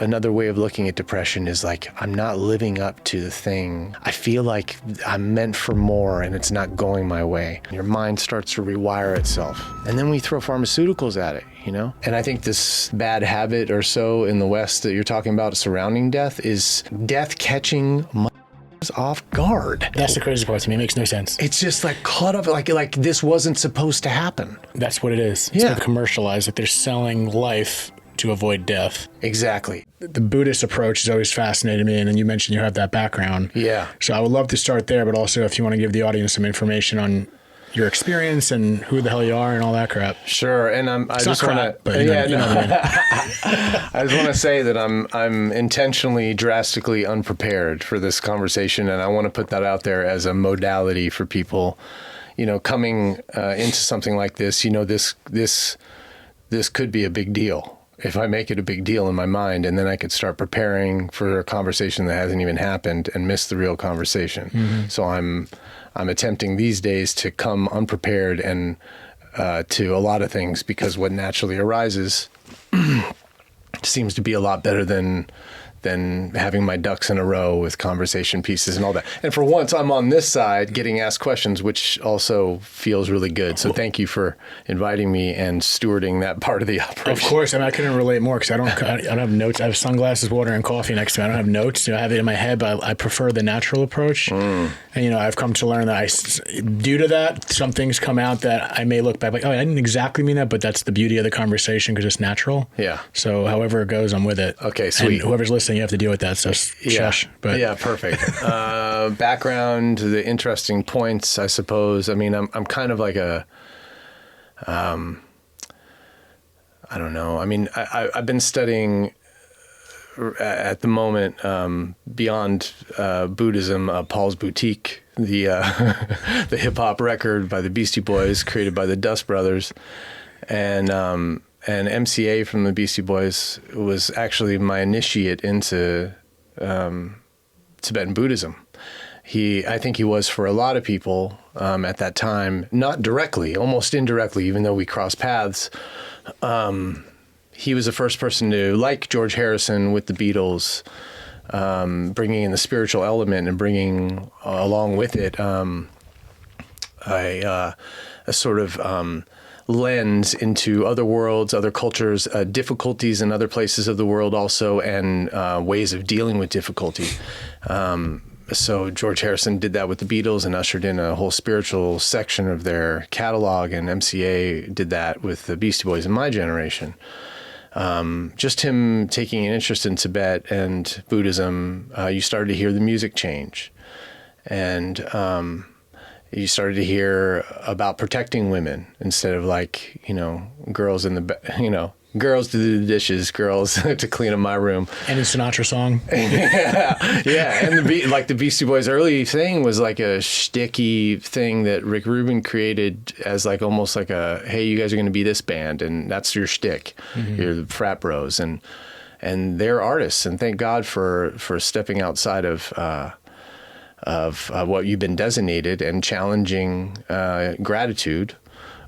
another way of looking at depression is like, I'm not living up to the thing. I feel like I'm meant for more and it's not going my way. Your mind starts to rewire itself. And then we throw pharmaceuticals at it, you know? And I think this bad habit or so in the West that you're talking about surrounding death is death catching off guard. That's the crazy part to me. It makes no sense. It's just like caught up, like this wasn't supposed to happen. That's what it is. It's Yeah. commercialized, that they're selling life to avoid death. Exactly. The Buddhist approach has always fascinated me, and then you mentioned you have that background. Yeah. So I would love to start there, but also if you want to give the audience some information on your experience and who the hell you are and all that crap. Sure, and I just want to. But you know what I mean. I just want to say that I'm intentionally drastically unprepared for this conversation, and I want to put that out there as a modality for people, you know, coming into something like this. You know, this could be a big deal if I make it a big deal in my mind, and then I could start preparing for a conversation that hasn't even happened and miss the real conversation. Mm-hmm. So I'm attempting these days to come unprepared and to a lot of things, because what naturally arises seems to be a lot better than having my ducks in a row with conversation pieces and all that. And for once, I'm on this side getting asked questions, which also feels really good. So thank you for inviting me and stewarding that part of the operation. Of course, and I couldn't relate more because I don't have notes. I have sunglasses, water, and coffee next to me. I don't have notes. You know, I have it in my head, but I prefer the natural approach. And, you know, I've come to learn that due to that, some things come out that I may look back like, oh, I didn't exactly mean that, but that's the beauty of the conversation because it's natural. Yeah. So however it goes, I'm with it. Okay, sweet. And whoever's listening, you have to deal with that. So shush. But yeah, perfect. Background, the interesting points, I suppose. I mean, I'm kind of like a, I don't know. I mean, I've been studying at the moment beyond Buddhism, Paul's Boutique, the the hip hop record by the Beastie Boys, created by the Dust Brothers, and MCA from the Beastie Boys was actually my initiate into Tibetan Buddhism. I think he was for a lot of people at that time, not directly, almost indirectly, even though we crossed paths. He was the first person to, like George Harrison with the Beatles, bringing in the spiritual element and bringing along with it a sort of lens into other worlds, other cultures, difficulties in other places of the world also, and ways of dealing with difficulty. So George Harrison did that with the Beatles and ushered in a whole spiritual section of their catalog, and MCA did that with the Beastie Boys in my generation. Just him taking an interest in Tibet and Buddhism, you started to hear the music change. And you started to hear about protecting women instead of like, you know, girls in the, girls to do the dishes, girls to clean up my room. Any Sinatra song? yeah. And the Beastie Boys' early thing was like a shticky thing that Rick Rubin created as like almost like a, hey, you guys are going to be this band, and that's your shtick. Mm-hmm. You're the frat bros, and they're artists, and thank God for stepping outside of what you've been designated and challenging gratitude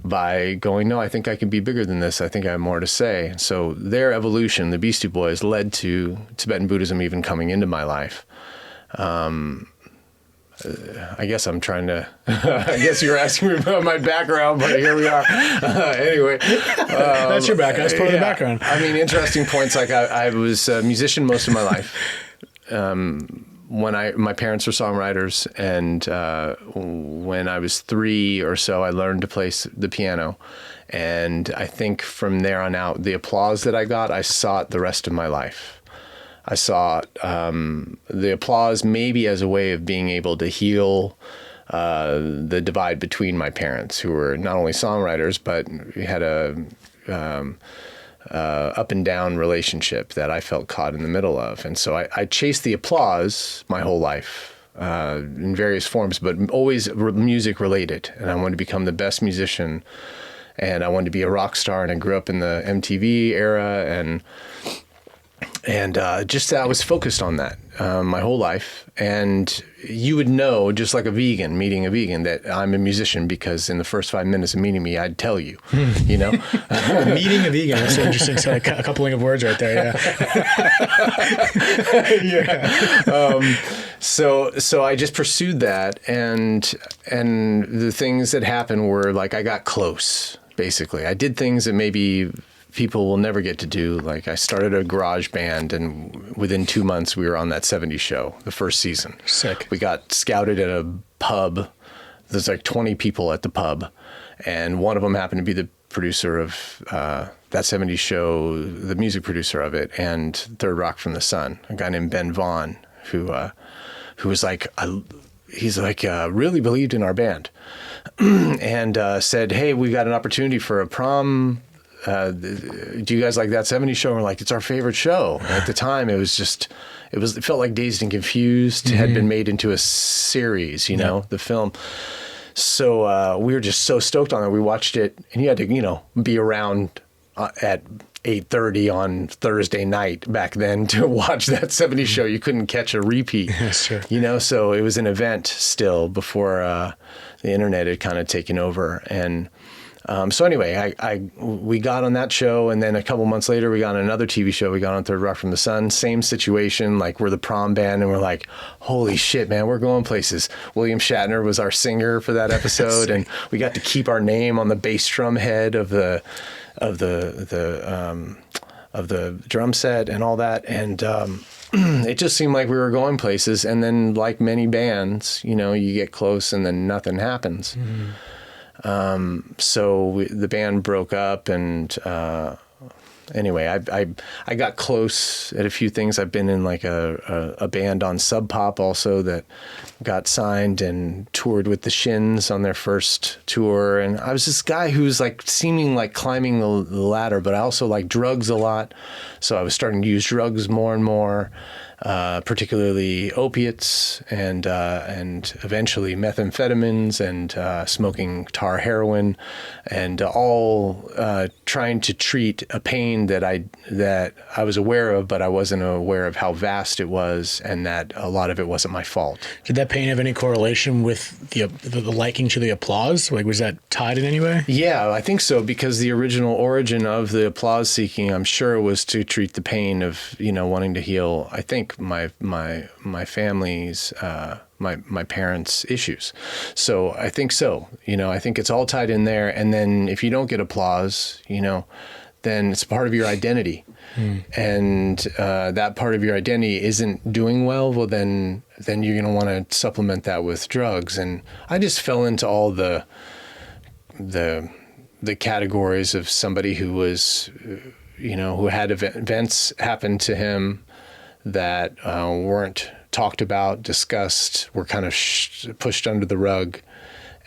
by going, no, I think I can be bigger than this. I think I have more to say. So their evolution, the Beastie Boys, led to Tibetan Buddhism even coming into my life. I guess I'm trying to, I guess you're asking me about my background, but here we are. Anyway. That's your background. That's part of the background. I mean, interesting points. Like I was a musician most of my life. My parents were songwriters, and when I was 3 or so, I learned to play the piano. And I think from there on out, the applause that I got, I sought the rest of my life. I sought the applause maybe as a way of being able to heal the divide between my parents, who were not only songwriters, but we had a up and down relationship that I felt caught in the middle of. And so I chased the applause my whole life in various forms, but always music related. And I wanted to become the best musician, and I wanted to be a rock star. And I grew up in the MTV era, and And just I was focused on that my whole life. And you would know, just like a vegan, meeting a vegan, that I'm a musician because in the first 5 minutes of meeting me, I'd tell you, you know. Meeting a vegan, that's an interesting a coupling of words right there, yeah. yeah. So I just pursued that, and the things that happened were like I got close, basically. I did things that maybe people will never get to do. Like I started a garage band, and within 2 months we were on that 70s show, the first season. Sick. We got scouted at a pub. There's like 20 people at the pub, and one of them happened to be the producer of that 70s show, the music producer of it, and Third Rock from the Sun, a guy named Ben Vaughn, who was like, he's like really believed in our band, and said, "Hey, we got an opportunity for a prom. Do you guys like that 70s show?" And we're like, "It's our favorite show." And at the time, it felt like Dazed and Confused had been made into a series, you know, the film. So we were just so stoked on it. We watched it, and you had to, you know, be around at 8:30 on Thursday night back then to watch that 70s show. You couldn't catch a repeat. That's true. You know, so it was an event still before the internet had kind of taken over. And so anyway, we got on that show, and then a couple months later, we got on another TV show. We got on Third Rock from the Sun. Same situation, like we're the prom band, and we're like, holy shit, man, we're going places. William Shatner was our singer for that episode, and we got to keep our name on the bass drum head of the drum set and all that. And it just seemed like we were going places. And then, like many bands, you know, you get close and then nothing happens. So the band broke up, and anyway, I got close at a few things. I've been in like a band on Sub Pop also that got signed and toured with the Shins on their first tour. And I was this guy who's like seeming like climbing the ladder, but I also like drugs a lot. So I was starting to use drugs more and more. Particularly opiates and eventually methamphetamines and smoking tar heroin, and all trying to treat a pain that I was aware of, but I wasn't aware of how vast it was, and that a lot of it wasn't my fault. Did that pain have any correlation with the liking to the applause? Like, was that tied in any way? Yeah, I think so, because the original origin of the applause seeking, I'm sure, was to treat the pain of, you know, wanting to heal, I think, my family's my parents' issues. So I think so. You know, I think it's all tied in there. And then if you don't get applause, you know, then it's part of your identity. And that part of your identity isn't doing well. Well, then you're going to want to supplement that with drugs. And I just fell into all the categories of somebody who was, you know, who had events happen to him that weren't talked about, discussed, were kind of pushed under the rug.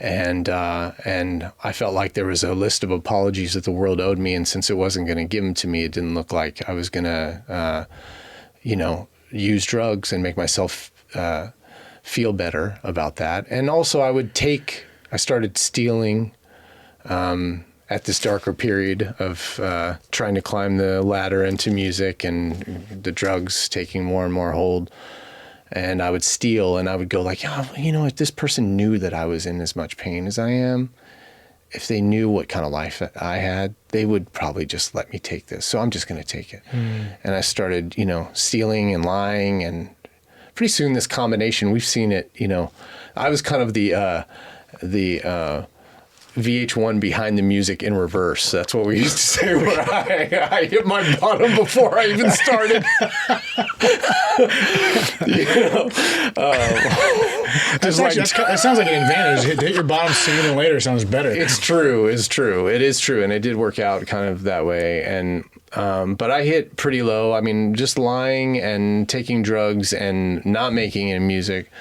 And I felt like there was a list of apologies that the world owed me. And since it wasn't going to give them to me, it didn't look like I was going to, you know, use drugs and make myself feel better about that. And also I started stealing at this darker period of trying to climb the ladder into music and the drugs taking more and more hold. And I would steal, and I would go like, oh, you know, if this person knew that I was in as much pain as I am, if they knew what kind of life I had, they would probably just let me take this. So I'm just going to take it. And I started, you know, stealing and lying, and pretty soon this combination, we've seen it, you know, I was kind of the VH1 behind the music in reverse. That's what we used to say, where I hit my bottom before I even started. You know, that sounds like an advantage. Hit your bottom sooner than later sounds better. It's true. It is true. And it did work out kind of that way. And but I hit pretty low. I mean, just lying and taking drugs and not making any music,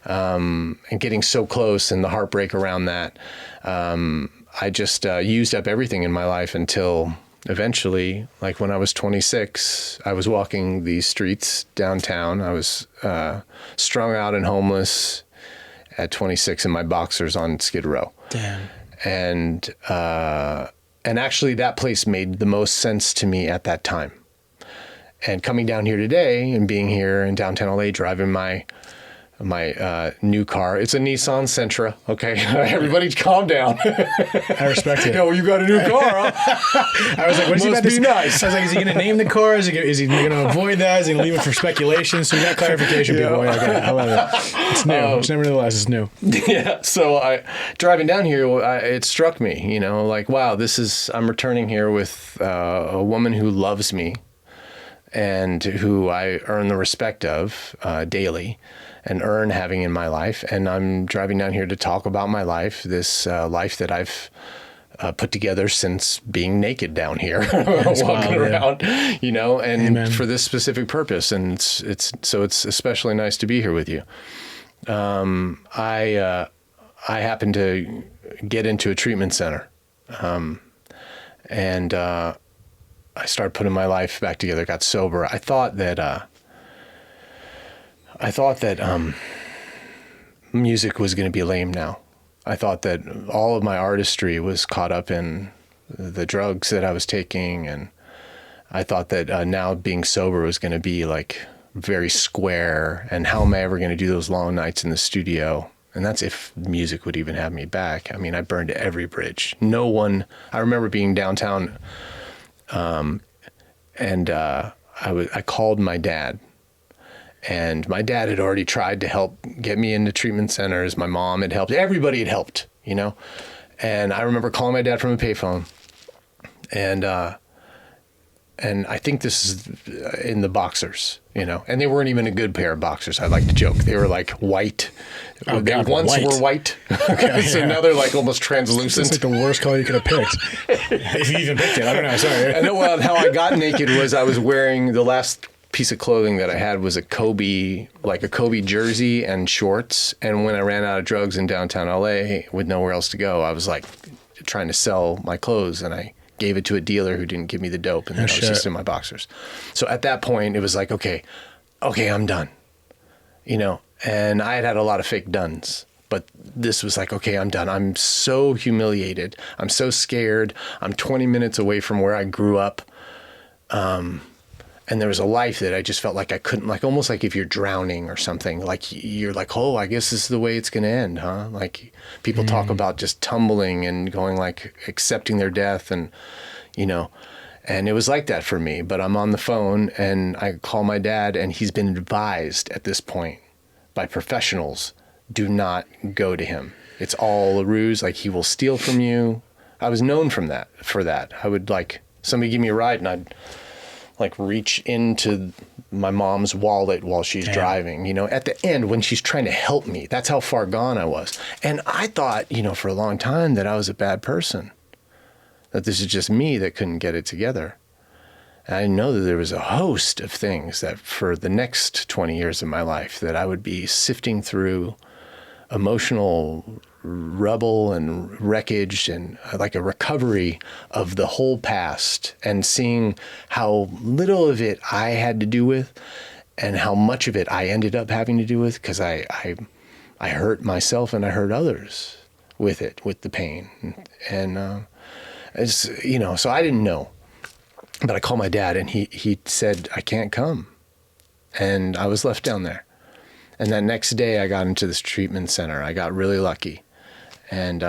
and getting so close, and the heartbreak around that. I just used up everything in my life until eventually, like when I was 26, I was walking these streets downtown. I was strung out and homeless at 26 in my boxers on Skid Row. Damn. And actually that place made the most sense to me at that time. And coming down here today and being here in downtown LA, driving my new car. It's a Nissan Sentra. Okay, everybody, calm down. I respect it. No, you got a new car. Huh? I was like, what's he about to be nice? I was like, is he going to name the car? Is he going to avoid that? Is he going to leave it for speculation? So we got clarification, people. I love it. It's new. Nevertheless, it's new. Yeah. So driving down here, it struck me, like, wow, I'm returning here with a woman who loves me and who I earn the respect of daily and earn having in my life. And I'm driving down here to talk about my life, this life that I've put together since being naked down here, walking around, and Amen. For this specific purpose. And it's especially nice to be here with you. I happened to get into a treatment center, and I started putting my life back together, got sober. I thought that music was going to be lame now. I thought that all of my artistry was caught up in the drugs that I was taking, and I thought that now being sober was going to be like very square, and how am I ever going to do those long nights in the studio? And that's if music would even have me back. I mean, I burned every bridge. I remember being downtown, and I called my dad. And my dad had already tried to help get me into treatment centers. My mom had helped. Everybody had helped, And I remember calling my dad from a payphone. And I think this is in the boxers, And they weren't even a good pair of boxers. I like to joke. They were like white. Oh, they God, once were white. Okay, so now they're like almost translucent. It's like the worst color you could have picked. If you even picked it. I don't know. Sorry. And well, how I got naked was I was wearing the last piece of clothing that I had was a Kobe jersey and shorts. And when I ran out of drugs in downtown LA with nowhere else to go, I was like trying to sell my clothes, and I gave it to a dealer who didn't give me the dope, and then I was just in my boxers. So at that point, it was like, okay, I'm done, and I had a lot of fake dones. But this was like, okay, I'm done. I'm so humiliated. I'm so scared. I'm 20 minutes away from where I grew up. And there was a life that I just felt like I couldn't, like almost like if you're drowning or something, like you're like, oh, I guess this is the way it's going to end, huh? Like people talk about just tumbling and going like accepting their death and, and it was like that for me. But I'm on the phone and I call my dad, and he's been advised at this point by professionals, do not go to him. It's all a ruse. Like he will steal from you. I was known for that. I would like somebody give me a ride and I'd like reach into my mom's wallet while she's driving, at the end when she's trying to help me. That's how far gone I was. And I thought, for a long time that I was a bad person, that this is just me that couldn't get it together. And I know that there was a host of things that for the next 20 years of my life that I would be sifting through emotional rubble and wreckage and like a recovery of the whole past, and seeing how little of it I had to do with and how much of it I ended up having to do with, because I hurt myself and I hurt others with the pain. And it's, so I didn't know, but I called my dad and he said, I can't come. And I was left down there. And that next day I got into this treatment center. I got really lucky and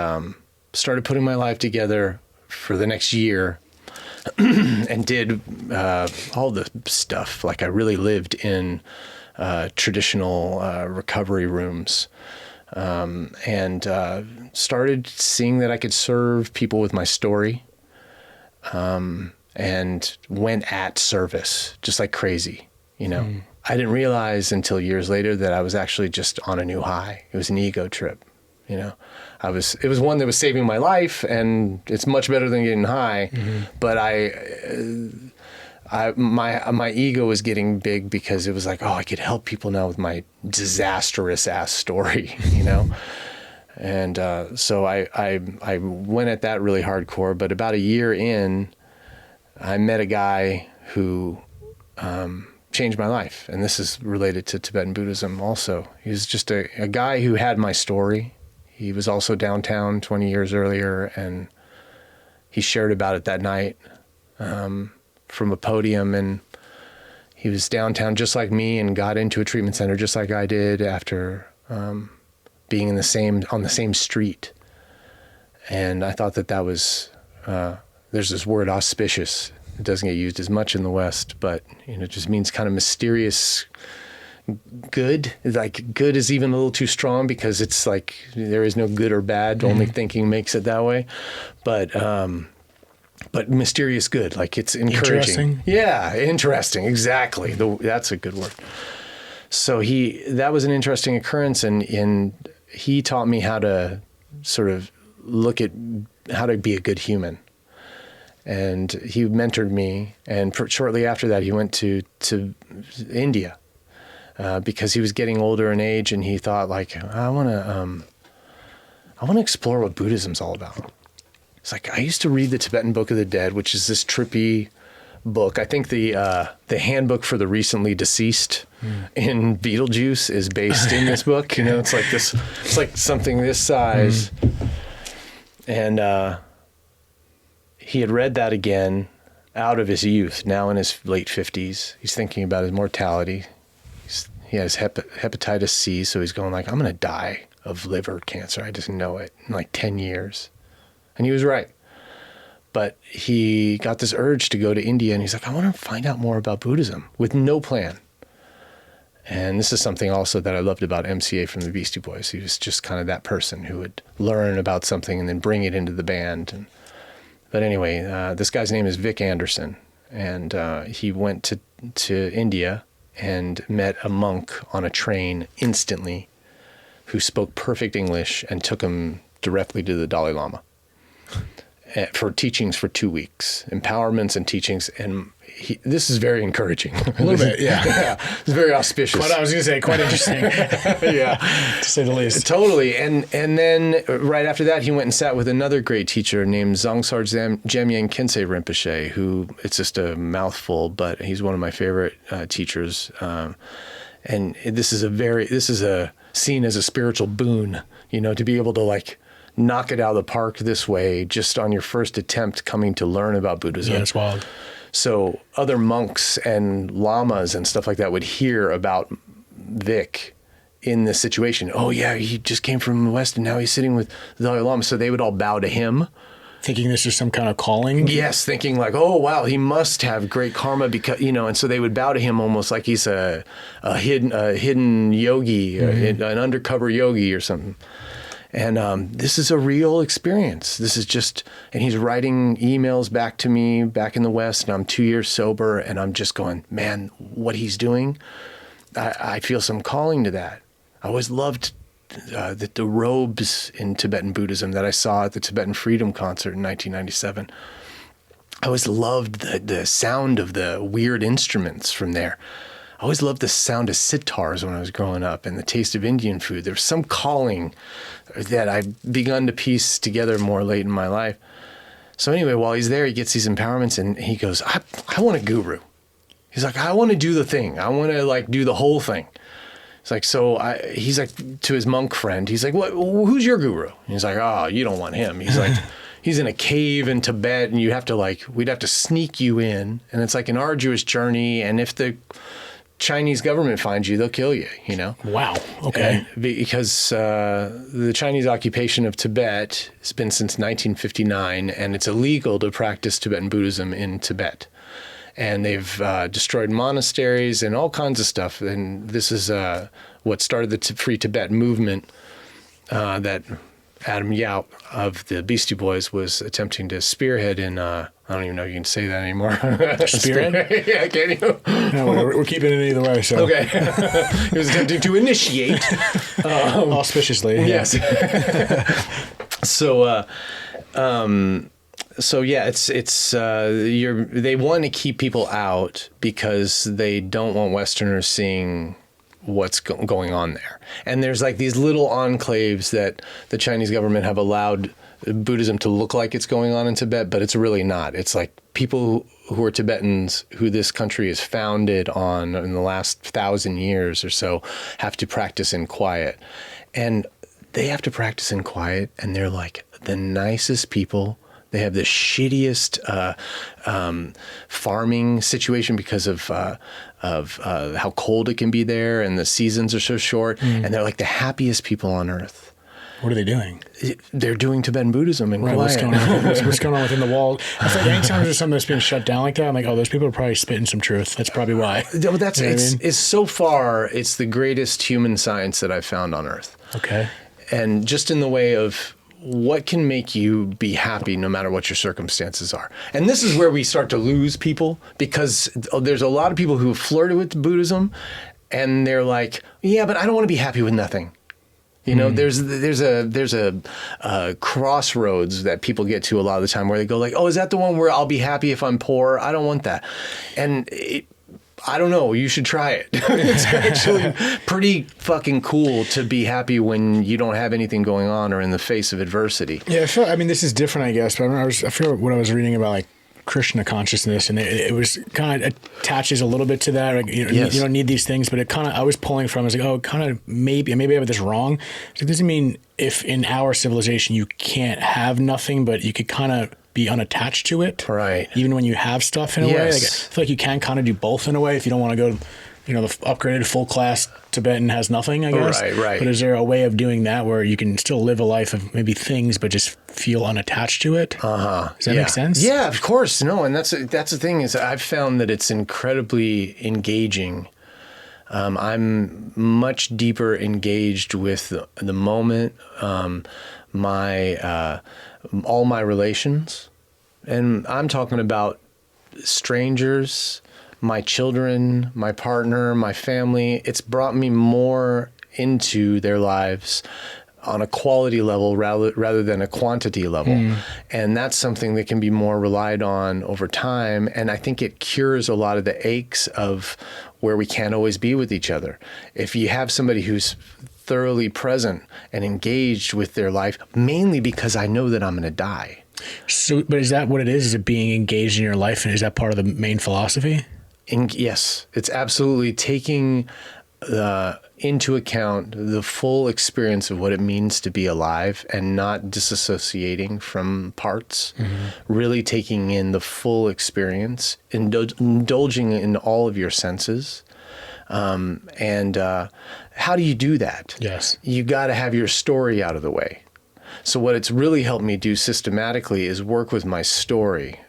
started putting my life together for the next year and did all the stuff. Like I really lived in traditional recovery rooms and started seeing that I could serve people with my story and went at service just like crazy, I didn't realize until years later that I was actually just on a new high. It was an ego trip, It was one that was saving my life, and it's much better than getting high. Mm-hmm. But my ego was getting big because it was like, oh, I could help people now with my disastrous ass story, And so I went at that really hardcore. But about a year in, I met a guy who changed my life. And this is related to Tibetan Buddhism also. He was just a guy who had my story. He was also downtown 20 years earlier, and he shared about it that night from a podium. And he was downtown just like me and got into a treatment center just like I did after being on the same street. And I thought that was, there's this word auspicious. It doesn't get used as much in the West, but it just means kind of mysterious good. Like good is even a little too strong because it's like there is no good or bad. Only thinking makes it that way. But mysterious good, like it's encouraging. Interesting. Yeah, interesting. Exactly. That's a good word. So that was an interesting occurrence, and he taught me how to sort of look at how to be a good human. And he mentored me, and shortly after that, he went to India because he was getting older in age, and he thought, like, I want to explore what Buddhism's all about. It's like I used to read the Tibetan Book of the Dead, which is this trippy book. I think the handbook for the recently deceased in Beetlejuice is based in this book. It's like this. It's like something this size, and he had read that again out of his youth. Now in his late 50s, he's thinking about his mortality. He has hepatitis C, so he's going like, I'm going to die of liver cancer. I just know it in like 10 years. And he was right. But he got this urge to go to India, and he's like, I want to find out more about Buddhism with no plan. And this is something also that I loved about MCA from the Beastie Boys. He was just kind of that person who would learn about something and then bring it into the band. But anyway, this guy's name is Vic Anderson, and he went to India and met a monk on a train instantly who spoke perfect English and took him directly to the Dalai Lama for teachings for 2 weeks, empowerments and teachings. And this is very encouraging. A little bit, yeah. It's very auspicious. What I was going to say, quite interesting. Yeah. To say the least. Totally. And then right after that, he went and sat with another great teacher named Zongsar Jamyang Khyentse Rinpoche, who, it's just a mouthful, but he's one of my favorite teachers. And this is seen as a spiritual boon, to be able to like knock it out of the park this way, just on your first attempt coming to learn about Buddhism. Yeah, it's wild. So other monks and lamas and stuff like that would hear about Vic in this situation. Oh yeah, he just came from the West and now he's sitting with the Dalai Lama. So they would all bow to him. Thinking this is some kind of calling? Yes, thinking like, oh wow, he must have great karma because, and so they would bow to him almost like he's a hidden yogi, an undercover yogi or something. And this is a real experience. This is just, and he's writing emails back to me back in the West, and I'm 2 years sober, and I'm just going, man, what he's doing, I feel some calling to that. I always loved the robes in Tibetan Buddhism that I saw at the Tibetan Freedom Concert in 1997. I always loved the sound of the weird instruments from there. I always loved the sound of sitars when I was growing up and the taste of Indian food. There was some calling that I've begun to piece together more late in my life. So anyway, while he's there, he gets these empowerments and he goes, I want a guru. He's like, I want to do the thing. I want to like do the whole thing. It's like, he's like to his monk friend, he's like, who's your guru? And he's like, oh, you don't want him. He's like, he's in a cave in Tibet and we'd have to sneak you in. And it's like an arduous journey. And if the Chinese government finds you, they'll kill you, Wow. Okay. And because the Chinese occupation of Tibet has been since 1959, and it's illegal to practice Tibetan Buddhism in Tibet. And they've destroyed monasteries and all kinds of stuff. And this is what started the Free Tibet movement that Adam Yauch of the Beastie Boys was attempting to spearhead in, I don't even know if you can say that anymore. Spearhead? Yeah, can you? No, we're keeping it either way. So. Okay. He was attempting to initiate. Auspiciously. Yes. So yeah, they want to keep people out because they don't want Westerners seeing what's going on there. And there's like these little enclaves that the Chinese government have allowed Buddhism to look like it's going on in Tibet, but it's really not. It's like people who are Tibetans who this country is founded on in the last 1,000 years or so have to practice in quiet. And they have to practice in quiet, and they're like the nicest people. They have the shittiest farming situation because of how cold it can be there, and the seasons are so short, and they're like the happiest people on earth. What are they doing? They're doing Tibetan Buddhism and Right, quiet. what's going on within the wall? I feel like anytime there's something that's being shut down like that, I'm like, oh, those people are probably spitting some truth. That's probably why. Well, that's You know what I mean? it's so far, it's the greatest human science that I've found on earth. Okay. And just in the way of what can make you be happy no matter what your circumstances are. And this is where we start to lose people, because there's a lot of people who have flirted with Buddhism and they're like, yeah, but I don't want to be happy with nothing. You know, there's a crossroads that people get to a lot of the time where they go like, oh, is that the one where I'll be happy if I'm poor? I don't want that. And I don't know. You should try it. It's actually pretty fucking cool to be happy when you don't have anything going on or in the face of adversity. Yeah, I mean, this is different, I guess. But I feel what I was reading about, like, Krishna consciousness, and it was kind of attaches a little bit to that. Like, you don't need these things, but it kind of, I was pulling from, I was like, oh, kind of maybe I have this wrong. So it doesn't mean if in our civilization you can't have nothing, but you could kind of be unattached to it. Right. Even when you have stuff in a way. Like, I feel like you can kind of do both in a way if you don't want to go, the upgraded full class Tibetan has nothing, I guess. Right. But is there a way of doing that where you can still live a life of maybe things, but just feel unattached to it? Does that make sense? Yeah, of course. No, and that's the thing is I've found that it's incredibly engaging. I'm much deeper engaged with the moment, all my relations, and I'm talking about strangers, my children, my partner, my family. It's brought me more into their lives on a quality level rather than a quantity level. And that's something that can be more relied on over time. And I think it cures a lot of the aches of where we can't always be with each other. If you have somebody who's thoroughly present and engaged with their life, mainly because I know that I'm going to die. So, but is that what it is? Is it being engaged in your life? And is that part of the main philosophy? Yes, it's absolutely taking into account the full experience of what it means to be alive and not disassociating from parts, really taking in the full experience, indulging in all of your senses. And how do you do that? Yes. You got to have your story out of the way. So what it's really helped me do systematically is work with my story,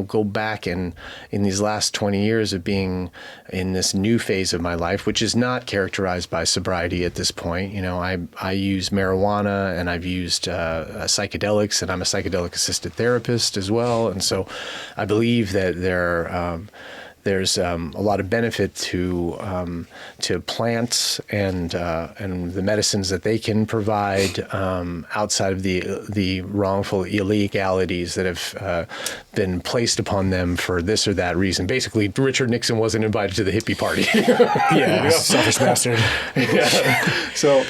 go back in these last 20 years of being in this new phase of my life, which is not characterized by sobriety at this point. I use marijuana and I've used psychedelics, and I'm a psychedelic assisted therapist as well. And so I believe that there's a lot of benefit to plants and the medicines that they can provide outside of the wrongful illegalities that have been placed upon them for this or that reason. Basically, Richard Nixon wasn't invited to the hippie party. Yeah, selfish bastard. Yeah. So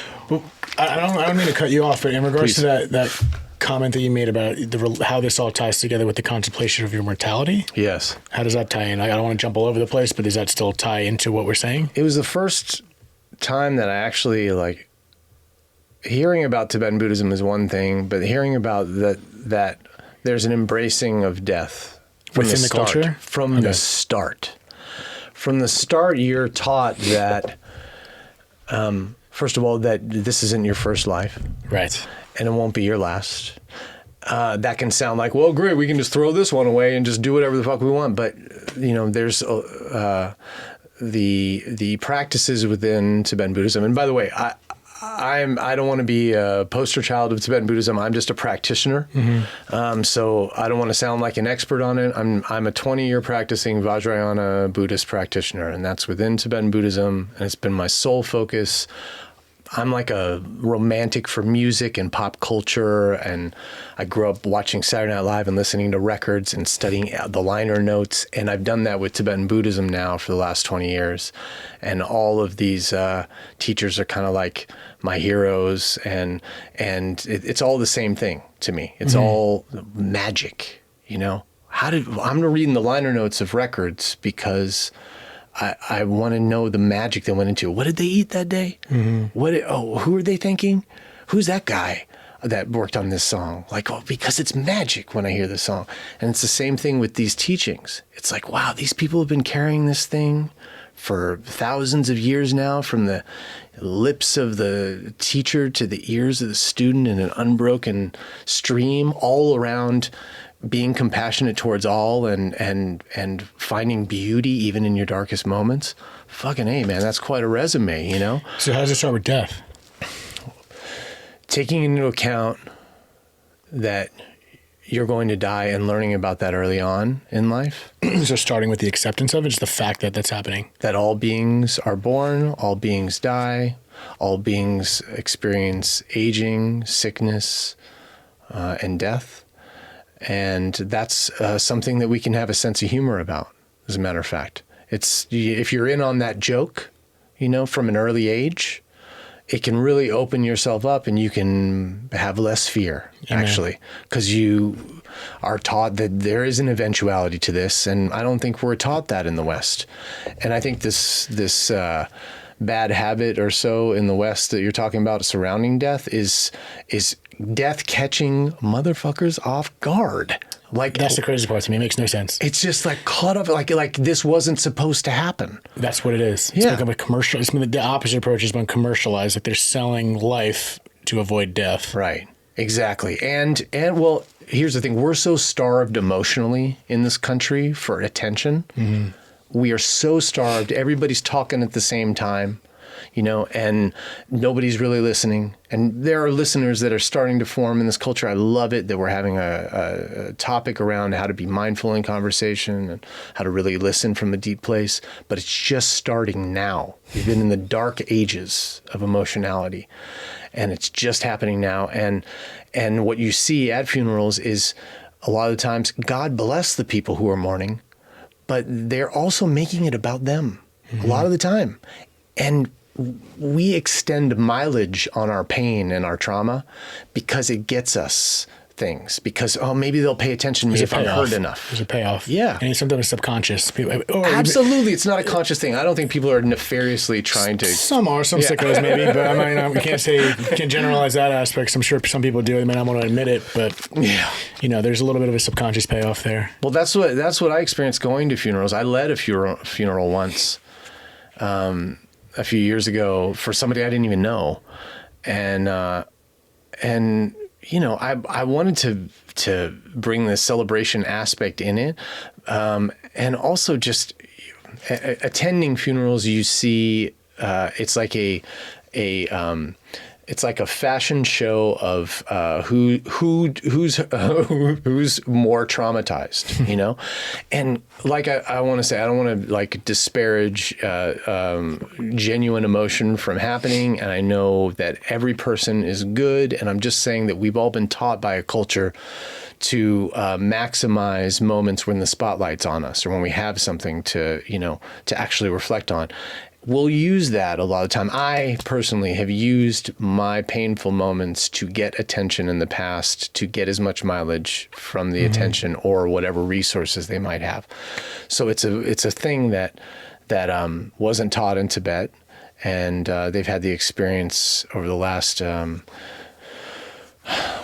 I don't mean to cut you off, but in regards Please. to that comment that you made about how this all ties together with the contemplation of your mortality. Yes. How does that tie in? I don't want to jump all over the place, but does that still tie into what we're saying? It was the first time that I actually hearing about Tibetan Buddhism is one thing, but hearing about that there's an embracing of death from within the culture? From the start. From the start, you're taught that, first of all, that this isn't your first life. Right. And it won't be your last. That can sound like, well, great, we can just throw this one away and just do whatever the fuck we want. But, there's the practices within Tibetan Buddhism. And by the way, I don't want to be a poster child of Tibetan Buddhism. I'm just a practitioner. So I don't want to sound like an expert on it. I'm a 20-year practicing Vajrayana Buddhist practitioner, and that's within Tibetan Buddhism. And it's been my sole focus. I'm like a romantic for music and pop culture, and I grew up watching Saturday Night Live and listening to records and studying the liner notes, and I've done that with Tibetan Buddhism now for the last 20 years. And all of these teachers are kind of like my heroes, and it's all the same thing to me. It's all magic, I'm reading the liner notes of records because I want to know the magic that went into it. What did they eat that day? Who are they thinking? Who's that guy that worked on this song? Because it's magic when I hear this song. And it's the same thing with these teachings. It's like, wow, these people have been carrying this thing for thousands of years now, from the lips of the teacher to the ears of the student in an unbroken stream, all around being compassionate towards all and finding beauty even in your darkest moments. Fucking A, man, that's quite a resume, you know? So how does it start with death? Taking into account that you're going to die and learning about that early on in life. So starting with the acceptance of it, just the fact that that's happening. That all beings are born, all beings die, all beings experience aging, sickness, and death. And that's something that we can have a sense of humor about, as a matter of fact. It's, if you're in on that joke, you know, from an early age, it can really open yourself up and you can have less fear, actually, because you are taught that there is an eventuality to this. And I don't think we're taught that in the West. And I think this bad habit or so in the West that you're talking about surrounding death is death catching motherfuckers off guard. Like, That's the crazy part to me. It makes no sense. It's just like caught up, like this wasn't supposed to happen. That's what it is. It's become a commercial. It's been the opposite approach has been commercialized. Like they're selling life to avoid death. Right. Exactly. And well, here's the thing. We're so starved emotionally in this country for attention. Mm-hmm. We are so starved. Everybody's talking at the same time, you know, and nobody's really listening. And there are listeners that are starting to form in this culture. I love it that we're having a topic around how to be mindful in conversation and how to really listen from a deep place. But it's just starting now. We've been in the dark ages of emotionality, and it's just happening now. And what you see at funerals is a lot of the times, God bless the people who are mourning, but they're also making it about them a lot of the time. And we extend mileage on our pain and our trauma because it gets us things. Because, oh, maybe they'll pay attention to me if I'm hurt enough. There's a payoff. Yeah. And sometimes subconscious. Absolutely. It's not a conscious thing. I don't think people are nefariously trying to. Some are, some sickos maybe, but I mean, we can't generalize that aspect. I'm sure some people do. They may not want to admit it, but you know, there's a little bit of a subconscious payoff there. Well, that's what I experienced going to funerals. I led a funeral once. A few years ago for somebody I didn't even know. And you know, I wanted to bring the celebration aspect in it. And also just attending funerals, you see, it's like it's like a fashion show of who's more traumatized, you know? And like I want to say, I don't want to like disparage genuine emotion from happening. And I know that every person is good. And I'm just saying that we've all been taught by a culture to maximize moments when the spotlight's on us or when we have something to, you know, to actually reflect on. We'll use that a lot of time. I personally have used my painful moments to get attention in the past, to get as much mileage from the attention or whatever resources they might have. So it's a thing that wasn't taught in Tibet, and they've had the experience over the last.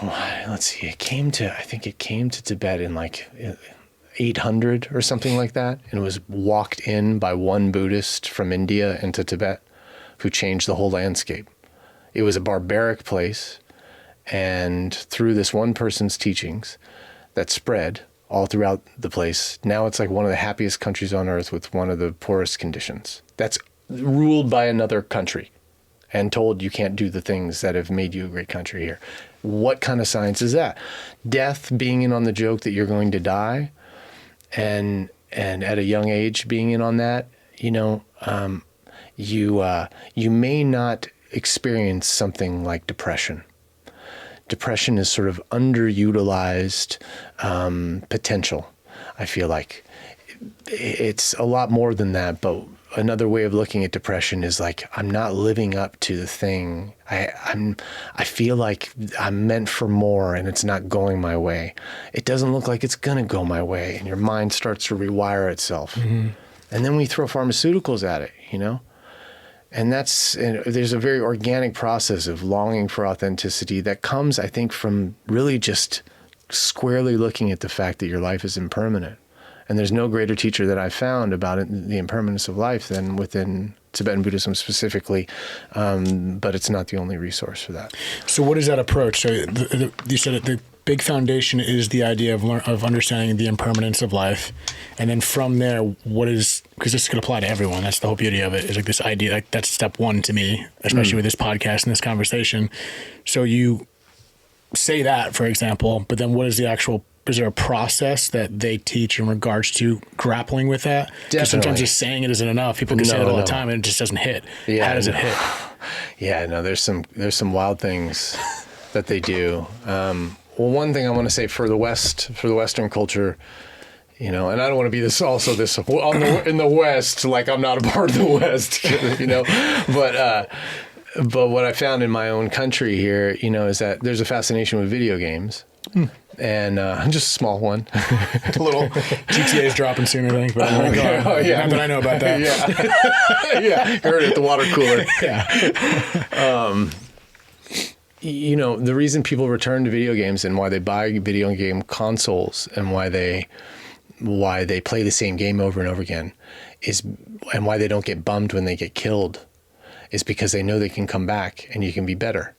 Let's see. I think it came to Tibet in like 800 or something like that, and it was walked in by one Buddhist from India into Tibet who changed the whole landscape. It was a barbaric place, and through this one person's teachings that spread all throughout the place, now it's like one of the happiest countries on earth with one of the poorest conditions. That's ruled by another country and told you can't do the things that have made you a great country here. What kind of science is that? Death being in on the joke that you're going to die, and at a young age being in on that, you know, you may not experience something like depression. Depression is sort of underutilized potential, I feel like. It's a lot more than that, but another way of looking at depression is like, I'm not living up to the thing. I feel like I'm meant for more and it's not going my way. It doesn't look like it's going to go my way. And your mind starts to rewire itself. Mm-hmm. And then we throw pharmaceuticals at it, you know? And there's a very organic process of longing for authenticity that comes, I think, from really just squarely looking at the fact that your life is impermanent And there's no greater teacher that I've found about it, the impermanence of life than within Tibetan Buddhism specifically, but it's not the only resource for that. So what is that approach? So you said the big foundation is the idea of understanding the impermanence of life. And then from there, what is, because this could apply to everyone. That's the whole beauty of it, is like this idea, like that's step one to me, especially with this podcast and this conversation. So you say that, for example, but then what is the actual, is there a process that they teach in regards to grappling with that? Because sometimes just saying it isn't enough. People can say it all the time and it just doesn't hit. How does it hit? Yeah, no, there's some wild things that they do. Well, one thing I want to say for the Western culture, and I don't want to be in the West, like I'm not a part of the West, but what I found in my own country here, is that there's a fascination with video games. And just a small one. A little GTA is dropping soon, I think. But not that I know about that. Yeah, yeah. Heard it at the water cooler. Yeah. The reason people return to video games and why they buy video game consoles and why they play the same game over and over again and why they don't get bummed when they get killed is because they know they can come back and you can be better.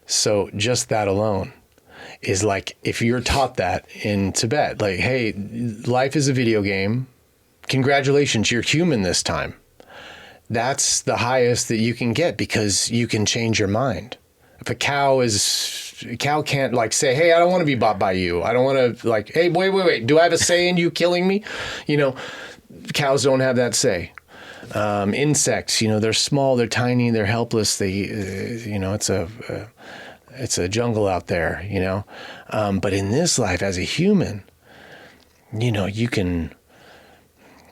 So just that alone is like, if you're taught that in Tibet, like, hey, life is a video game. Congratulations, you're human this time. That's the highest that you can get because you can change your mind. If a cow can't like say, hey, I don't want to be bought by you. I don't want to like, hey, wait. Do I have a say in you killing me? Cows don't have that say. Insects, they're small, they're tiny, they're helpless. It's a jungle out there, but in this life as a human, you can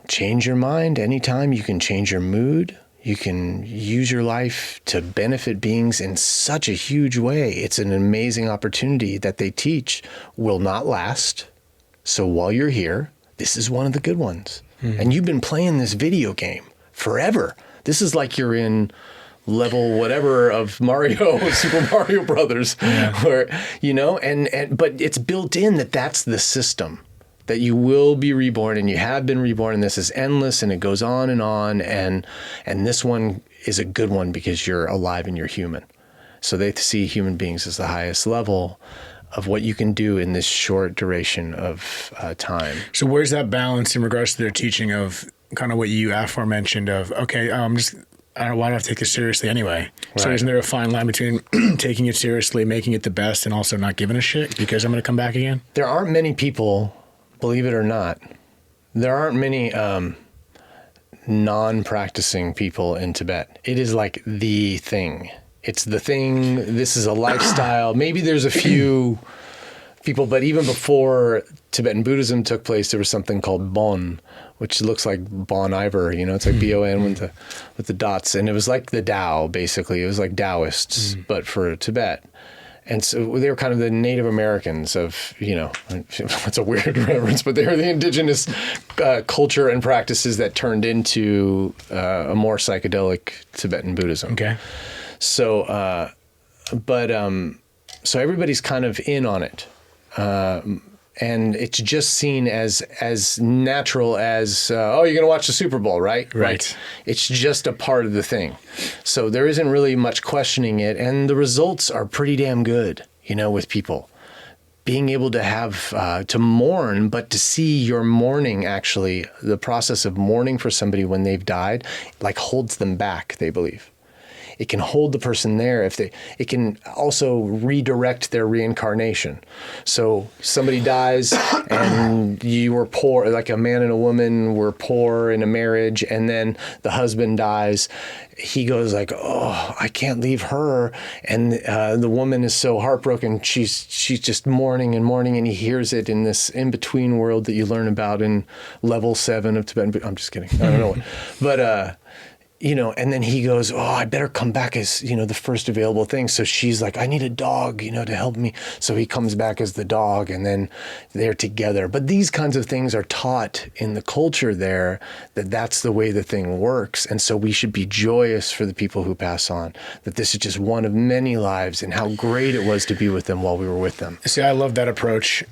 change your mind anytime. You can change your mood. You can use your life to benefit beings in such a huge way. It's an amazing opportunity that they teach will not last. So while you're here, this is one of the good ones. Mm-hmm. And you've been playing this video game forever. This is like you're in level whatever of Super Mario Brothers, where, but it's built in that's the system, that you will be reborn and you have been reborn, and this is endless and it goes on, and this one is a good one because you're alive and you're human. So they see human beings as the highest level of what you can do in this short duration of time. So where's that balance in regards to their teaching of kind of what you aforementioned of, okay, why do I take this seriously anyway? Right. So isn't there a fine line between taking it seriously, making it the best, and also not giving a shit because I'm going to come back again? There aren't many people, believe it or not, there aren't many non-practicing people in Tibet. It is like the thing. It's the thing. This is a lifestyle. Maybe there's a few people, but even before Tibetan Buddhism took place, there was something called Bon, which looks like Bon Iver, it's like B-O-N with the dots. And it was like the Tao, basically. It was like Taoists, but for Tibet. And so they were kind of the Native Americans of, it's a weird reference, but they were the indigenous culture and practices that turned into a more psychedelic Tibetan Buddhism. Okay. So, so everybody's kind of in on it. And it's just seen as natural as, you're going to watch the Super Bowl, right? Right. Like, it's just a part of the thing. So there isn't really much questioning it. And the results are pretty damn good, with people. Being able to have, to mourn, but to see your mourning, actually, the process of mourning for somebody when they've died, like holds them back, they believe. It can hold the person there it can also redirect their reincarnation. So somebody dies and you were poor, like a man and a woman were poor in a marriage, and then the husband dies. He goes like, oh, I can't leave her. And the woman is so heartbroken. She's just mourning, and he hears it in this in-between world that you learn about in level 7 of Tibetan. I'm just kidding. I don't know. But, and then he goes, oh, I better come back as, the first available thing. So she's like, I need a dog, to help me. So he comes back as the dog, and then they're together. But these kinds of things are taught in the culture there, that's the way the thing works. And so we should be joyous for the people who pass on, that this is just one of many lives and how great it was to be with them while we were with them. See, I love that approach.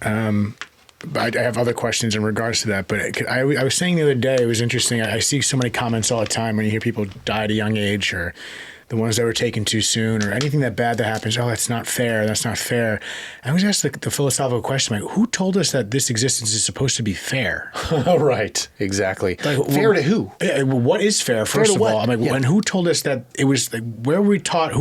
I have other questions in regards to that, but I was saying the other day, it was interesting. I see so many comments all the time when you hear people die at a young age, or the ones that were taken too soon, or anything that bad that happens. Oh, that's not fair. That's not fair. I was asked the philosophical question, like, who told us that this existence is supposed to be fair? Right. Exactly. Like, fair to who? What is fair, first of all? I'm like, and who told us that it was, like, where were we taught,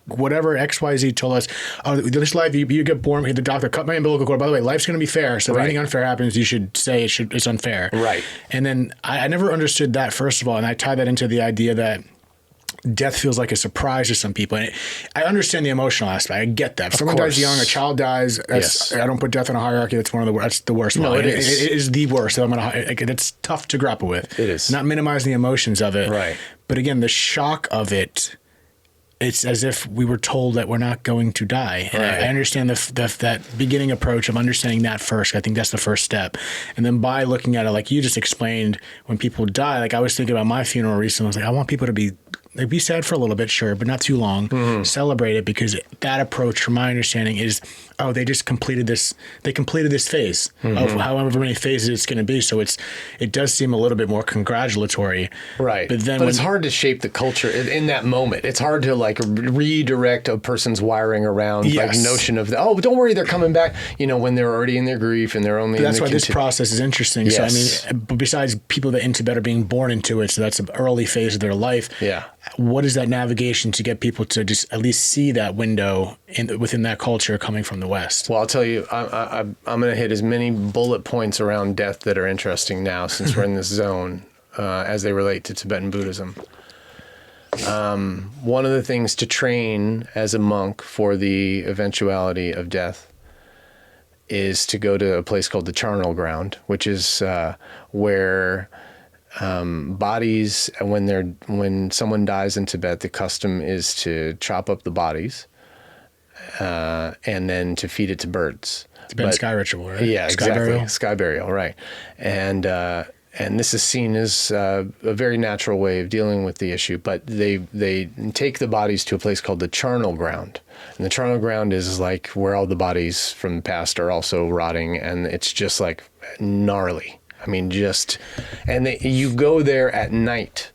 whatever XYZ told us, oh, this life, you get born, the doctor cut my umbilical cord. By the way, life's going to be fair. So if anything unfair happens, you should say it's unfair. Right. And then I never understood that, first of all. And I tie that into the idea that death feels like a surprise to some people. And I understand the emotional aspect. I get that. If someone dies young, a child dies, I don't put death in a hierarchy. That's that's the worst. No, it is. It is the worst. So it's tough to grapple with. It is. Not minimizing the emotions of it. Right. But again, the shock of it, it's as if we were told that we're not going to die. And I understand that beginning approach of understanding that first. I think that's the first step. And then by looking at it, like you just explained, when people die, like I was thinking about my funeral recently, I was like, I want people to be sad for a little bit, sure, but not too long. Celebrate it, because that approach, from my understanding, is, oh, they just completed this. They completed this phase of however many phases it's going to be. So it does seem a little bit more congratulatory, right? But then, it's hard to shape the culture in that moment. It's hard to like redirect a person's wiring around like notion of oh, don't worry, they're coming back. When they're already in their grief and they're only. But that's why this process is interesting. Yes. So I mean, besides people that in Tibet are being born into it, so that's an early phase of their life. Yeah. What is that navigation to get people to just at least see that window within that culture coming from the West? Well, I'll tell you, I'm going to hit as many bullet points around death that are interesting now, since we're in this zone, as they relate to Tibetan Buddhism. One of the things to train as a monk for the eventuality of death is to go to a place called the Charnel Ground, which is where bodies, when someone dies in Tibet, the custom is to chop up the bodies and then to feed it to birds. Tibetan sky ritual, right? Yeah, sky exactly. Burial. Sky burial, right? And this is seen as a very natural way of dealing with the issue. But they take the bodies to a place called the Charnel Ground, and the Charnel Ground is like where all the bodies from the past are also rotting, and it's just like gnarly. I mean, you go there at night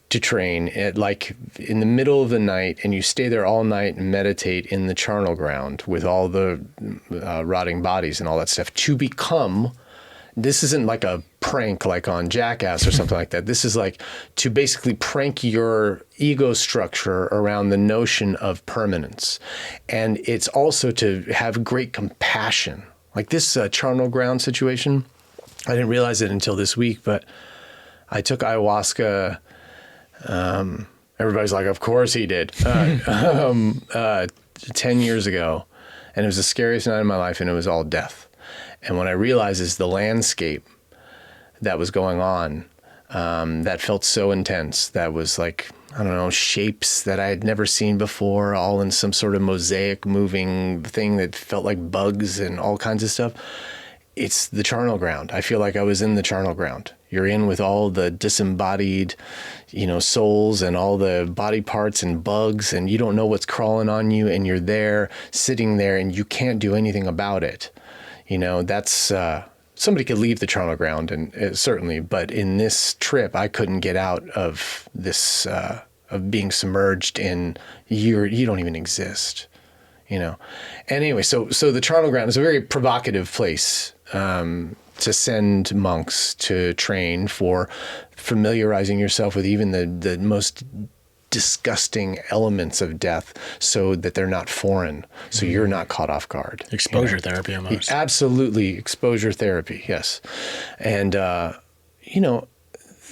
to train at like in the middle of the night, and you stay there all night and meditate in the Charnel Ground with all the rotting bodies and all that stuff to become. This isn't like a prank like on Jackass or something like that. This is like to basically prank your ego structure around the notion of permanence. And it's also to have great compassion. Like this Charnel Ground situation, I didn't realize it until this week, but I took ayahuasca. Everybody's like, of course he did. 10 years ago. And it was the scariest night of my life, and it was all death. And what I realized is the landscape that was going on, that felt so intense. That was like, I don't know, shapes that I had never seen before, all in some sort of mosaic moving thing that felt like bugs and all kinds of stuff. It's the Charnel Ground. I feel like I was in the Charnel Ground. You're in with all the disembodied, souls and all the body parts and bugs, and you don't know what's crawling on you, and you're there, sitting there, and you can't do anything about it. That's somebody could leave the Charnel Ground, and certainly, but in this trip, I couldn't get out of this of being submerged in you don't even exist. Anyway, so the Charnel Ground is a very provocative place to send monks to train for familiarizing yourself with even the most disgusting elements of death, so that they're not foreign, so you're not caught off guard. Exposure therapy almost. Absolutely, exposure therapy, yes. And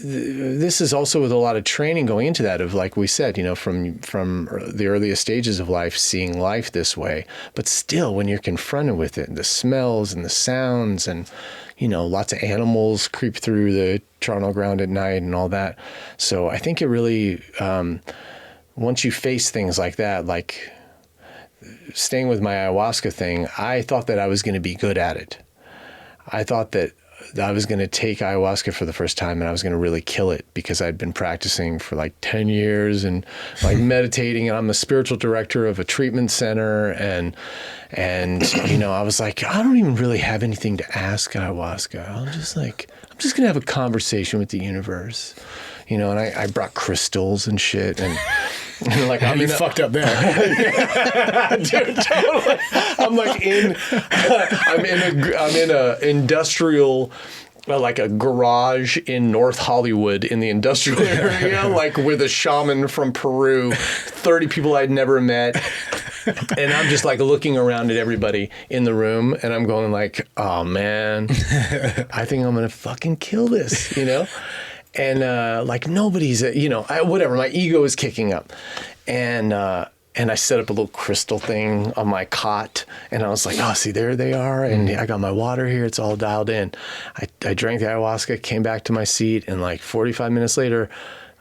this is also with a lot of training going into that, of like we said, from the earliest stages of life, seeing life this way, but still when you're confronted with it, the smells and the sounds, and lots of animals creep through the Charnel Ground at night and all that. So I think it really, once you face things like that, like staying with my ayahuasca thing, I thought that I was going to be good at it. I thought that I was going to take ayahuasca for the first time, and I was going to really kill it because I'd been practicing for like 10 years and like meditating, and I'm the spiritual director of a treatment center. And I was like, I don't even really have anything to ask ayahuasca. I'm just going to have a conversation with the universe, and I brought crystals and shit. And like, you fucked up there. Dude, totally. I'm in a industrial, like a garage in North Hollywood in the industrial area, like with a shaman from Peru, 30 people I'd never met. And I'm just like looking around at everybody in the room, and I'm going like, oh man, I think I'm going to fucking kill this, And like nobody's, whatever. My ego is kicking up, and I set up a little crystal thing on my cot, and I was like, oh, see, there they are, and I got my water here. It's all dialed in. I drank the ayahuasca, came back to my seat, and like 45 minutes later,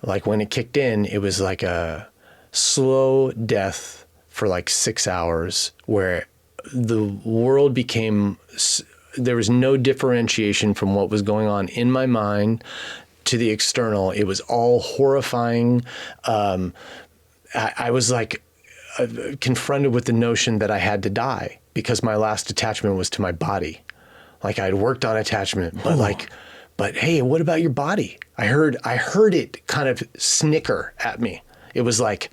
like when it kicked in, it was like a slow death for like 6 hours, where the world became. There was no differentiation from what was going on in my mind to the external. It was all horrifying. I was like confronted with the notion that I had to die because my last attachment was to my body. Like I'd worked on attachment, but hey, what about your body? I heard it kind of snicker at me. It was like,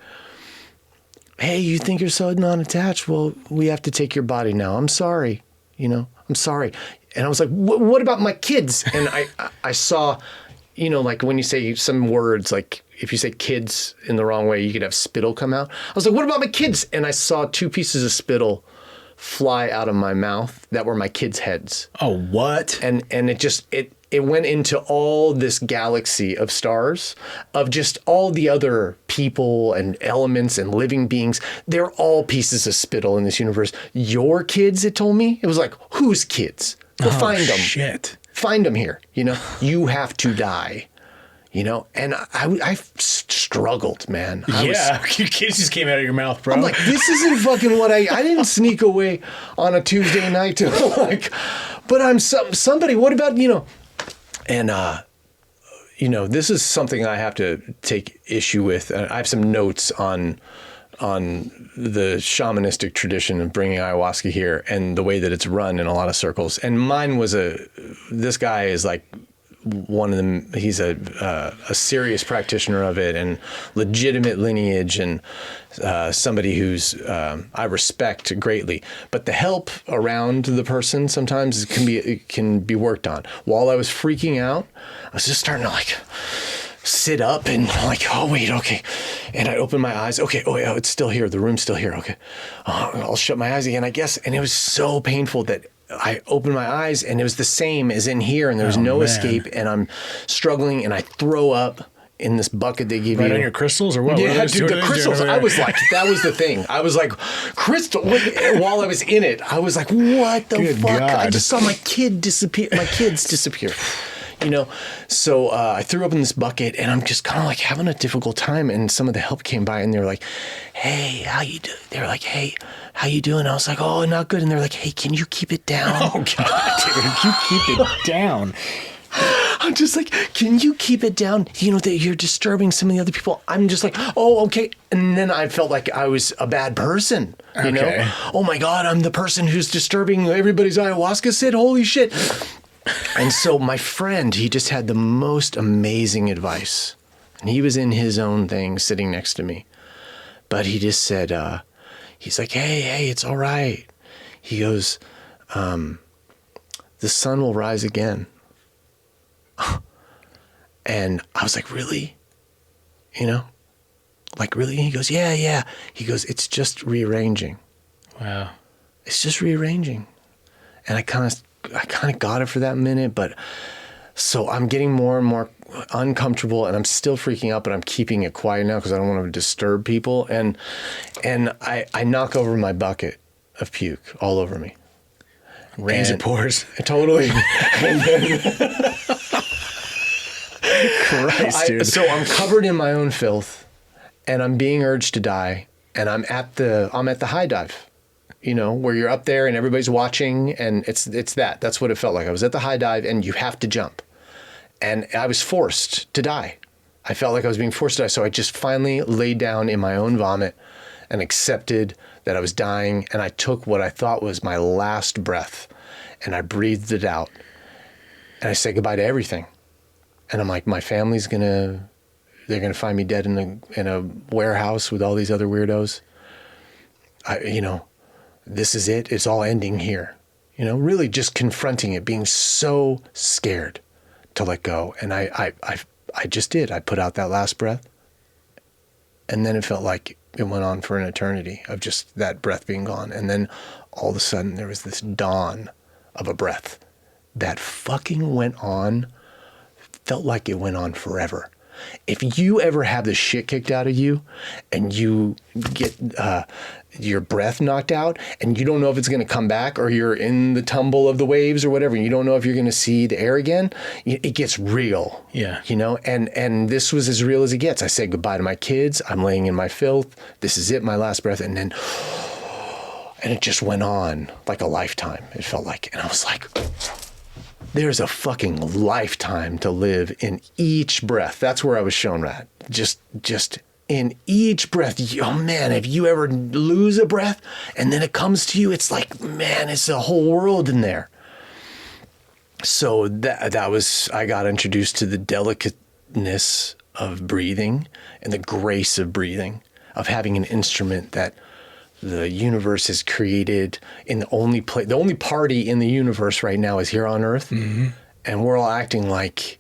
hey, you think you're so non-attached? Well, we have to take your body now. I'm sorry. I'm sorry. And I was like, what about my kids? And I saw, like when you say some words, like if you say kids in the wrong way, you could have spittle come out. I was like, what about my kids? And I saw 2 pieces of spittle fly out of my mouth that were my kids' heads. Oh, what? And it went into all this galaxy of stars of just all the other people and elements and living beings. They're all pieces of spittle in this universe. Your kids, it told me. It was like, whose kids? Go find them. Shit. Find them here. You have to die. And I struggled, man. Your kids just came out of your mouth, bro. I'm like, this isn't fucking what I didn't sneak away on a Tuesday night to like, but I'm somebody, what about, and, this is something I have to take issue with. I have some notes on the shamanistic tradition of bringing ayahuasca here and the way that it's run in a lot of circles. And mine was this guy is like one of them. He's a serious practitioner of it and legitimate lineage and somebody who's I respect greatly. But the help around the person sometimes can be worked on. While I was freaking out, I was just starting to like sit up and like, oh wait, okay. And I opened my eyes. Okay, oh yeah, it's still here. The room's still here. Okay, I'll shut my eyes again, I guess. And it was so painful that I opened my eyes and it was the same as in here, and there was no escape, and I'm struggling, and I throw up in this bucket they give you. Right on your crystals or what? Yeah, dude, the crystals. I was like, that was the thing. I was like, crystal. While I was in it, I was like, what the fuck? God. I just saw my kids disappear. So I threw up in this bucket, and I'm just kind of like having a difficult time. And some of the help came by, and they were like, "Hey, how you doing?" They were like, "Hey, how you doing?" I was like, "Oh, not good." And they're like, "Hey, can you keep it down?" Oh God, dude, you keep it down. I'm just like, can you keep it down? That you're disturbing some of the other people. I'm just like, oh, okay. And then I felt like I was a bad person. Okay. Oh my God, I'm the person who's disturbing everybody's ayahuasca sit. Holy shit. And so my friend, he just had the most amazing advice. And he was in his own thing sitting next to me. But he just said, he's like, hey, it's all right. He goes, the sun will rise again. And I was like, really? Like, really? And he goes, yeah. He goes, it's just rearranging. Wow. It's just rearranging. And I kind of got it for that minute, but so I'm getting more and more uncomfortable, and I'm still freaking out, but I'm keeping it quiet now because I don't want to disturb people. And I knock over my bucket of puke all over me. Rains and pours. Totally. And then, Christ, dude. So I'm covered in my own filth, and I'm being urged to die, and I'm at the high dive. where you're up there and everybody's watching, and that's what it felt like. I was at the high dive and you have to jump. And I was forced to die. I felt like I was being forced to die. So I just finally laid down in my own vomit and accepted that I was dying. And I took what I thought was my last breath and I breathed it out. And I said goodbye to everything. And I'm like, my family's they're going to find me dead in a warehouse with all these other weirdos. This is it. It's all ending here. Really just confronting it, being so scared to let go. And I just did. I put out that last breath. And then it felt like it went on for an eternity of just that breath being gone. And then all of a sudden there was this dawn of a breath that fucking went on, felt like it went on forever. If you ever have the shit kicked out of you and you get your breath knocked out and you don't know if it's going to come back, or you're in the tumble of the waves or whatever, and you don't know if you're going to see the air again, it gets real. Yeah. And this was as real as it gets. I said goodbye to my kids. I'm laying in my filth. This is it, my last breath. And then, and it just went on like a lifetime. It felt like, and I was like, there's a fucking lifetime to live in each breath. That's where I was shown that. Just in each breath. Oh man, if you ever lose a breath and then it comes to you, it's like, man, it's a whole world in there. So that was, I got introduced to the delicateness of breathing and the grace of breathing, of having an instrument that the universe has created in the only party in the universe right now is here on Earth. Mm-hmm. And we're all acting like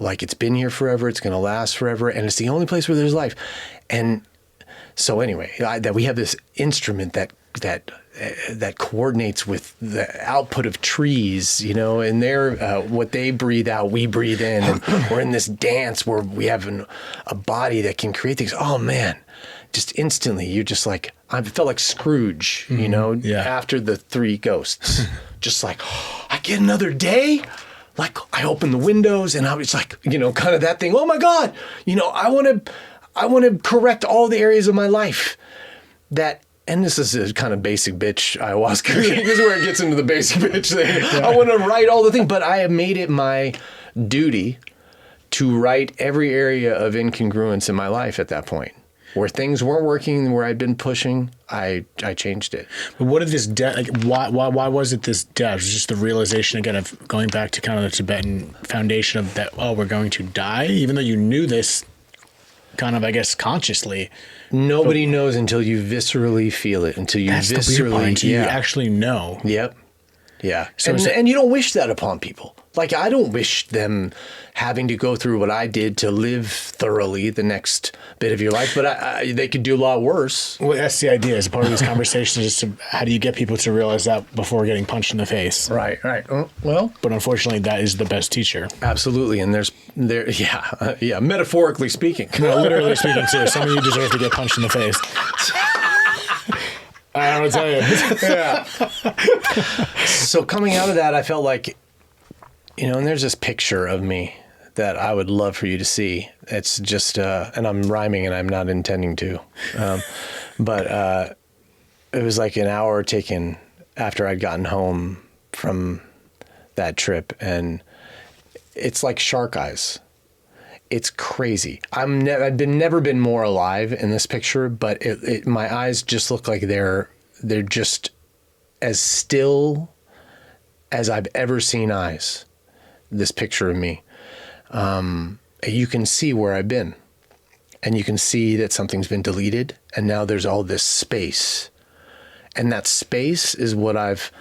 it's been here forever. It's going to last forever. And it's the only place where there's life. And so anyway, that we have this instrument that coordinates with the output of trees, and they're, what they breathe out, we breathe in, and we're in this dance where we have a body that can create things. Oh man, just instantly, you're just like, I felt like Scrooge, after the three ghosts, just like, oh, I get another day. Like I open the windows and I was like, kind of that thing. Oh my God, I want to correct all the areas of my life that. And this is a kind of basic bitch ayahuasca. This is where it gets into the basic bitch thing. Yeah. I want to write all the things, but I have made it my duty to write every area of incongruence in my life at that point. Where things weren't working, where I'd been pushing, I changed it. But what did this why was it this death? It was just the realization again of going back to kind of the Tibetan foundation of that, we're going to die, even though you knew this kind of, I guess, consciously. Nobody knows until you viscerally feel it, until you you actually know. Yep. Yeah. So and you don't wish that upon people. Like, I don't wish them having to go through what I did to live thoroughly the next bit of your life, but they could do a lot worse. Well, that's the idea. As part of these conversations is how do you get people to realize that before getting punched in the face? Right. Well, but unfortunately, that is the best teacher. Absolutely. And metaphorically speaking. No, literally speaking too. Some of you deserve to get punched in the face. I don't tell you. Yeah. So coming out of that, I felt like, and there's this picture of me that I would love for you to see. It's just, and I'm rhyming and I'm not intending to, but it was like an hour taken after I'd gotten home from that trip, and it's like shark eyes. It's crazy. I've never been more alive in this picture, but my eyes just look like they're just as still as I've ever seen eyes. This picture of me. You can see where I've been, and you can see that something's been deleted, and now there's all this space. And that space is what I've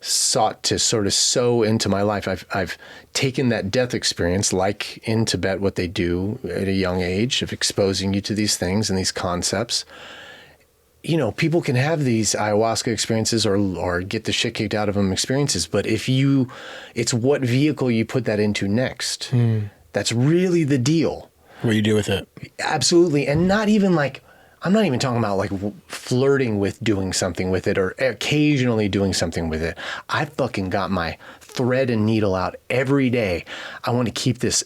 sought to sort of sew into my life. I've taken that death experience, like in Tibet, what they do at a young age of exposing you to these things and these concepts. People can have these ayahuasca experiences or get the shit kicked out of them experiences, but it's what vehicle you put that into next. That's really the deal. What you do with it. Absolutely. And not even like, I'm not even talking about like flirting with doing something with it or occasionally doing something with it. I fucking got my thread and needle out every day. I want to keep this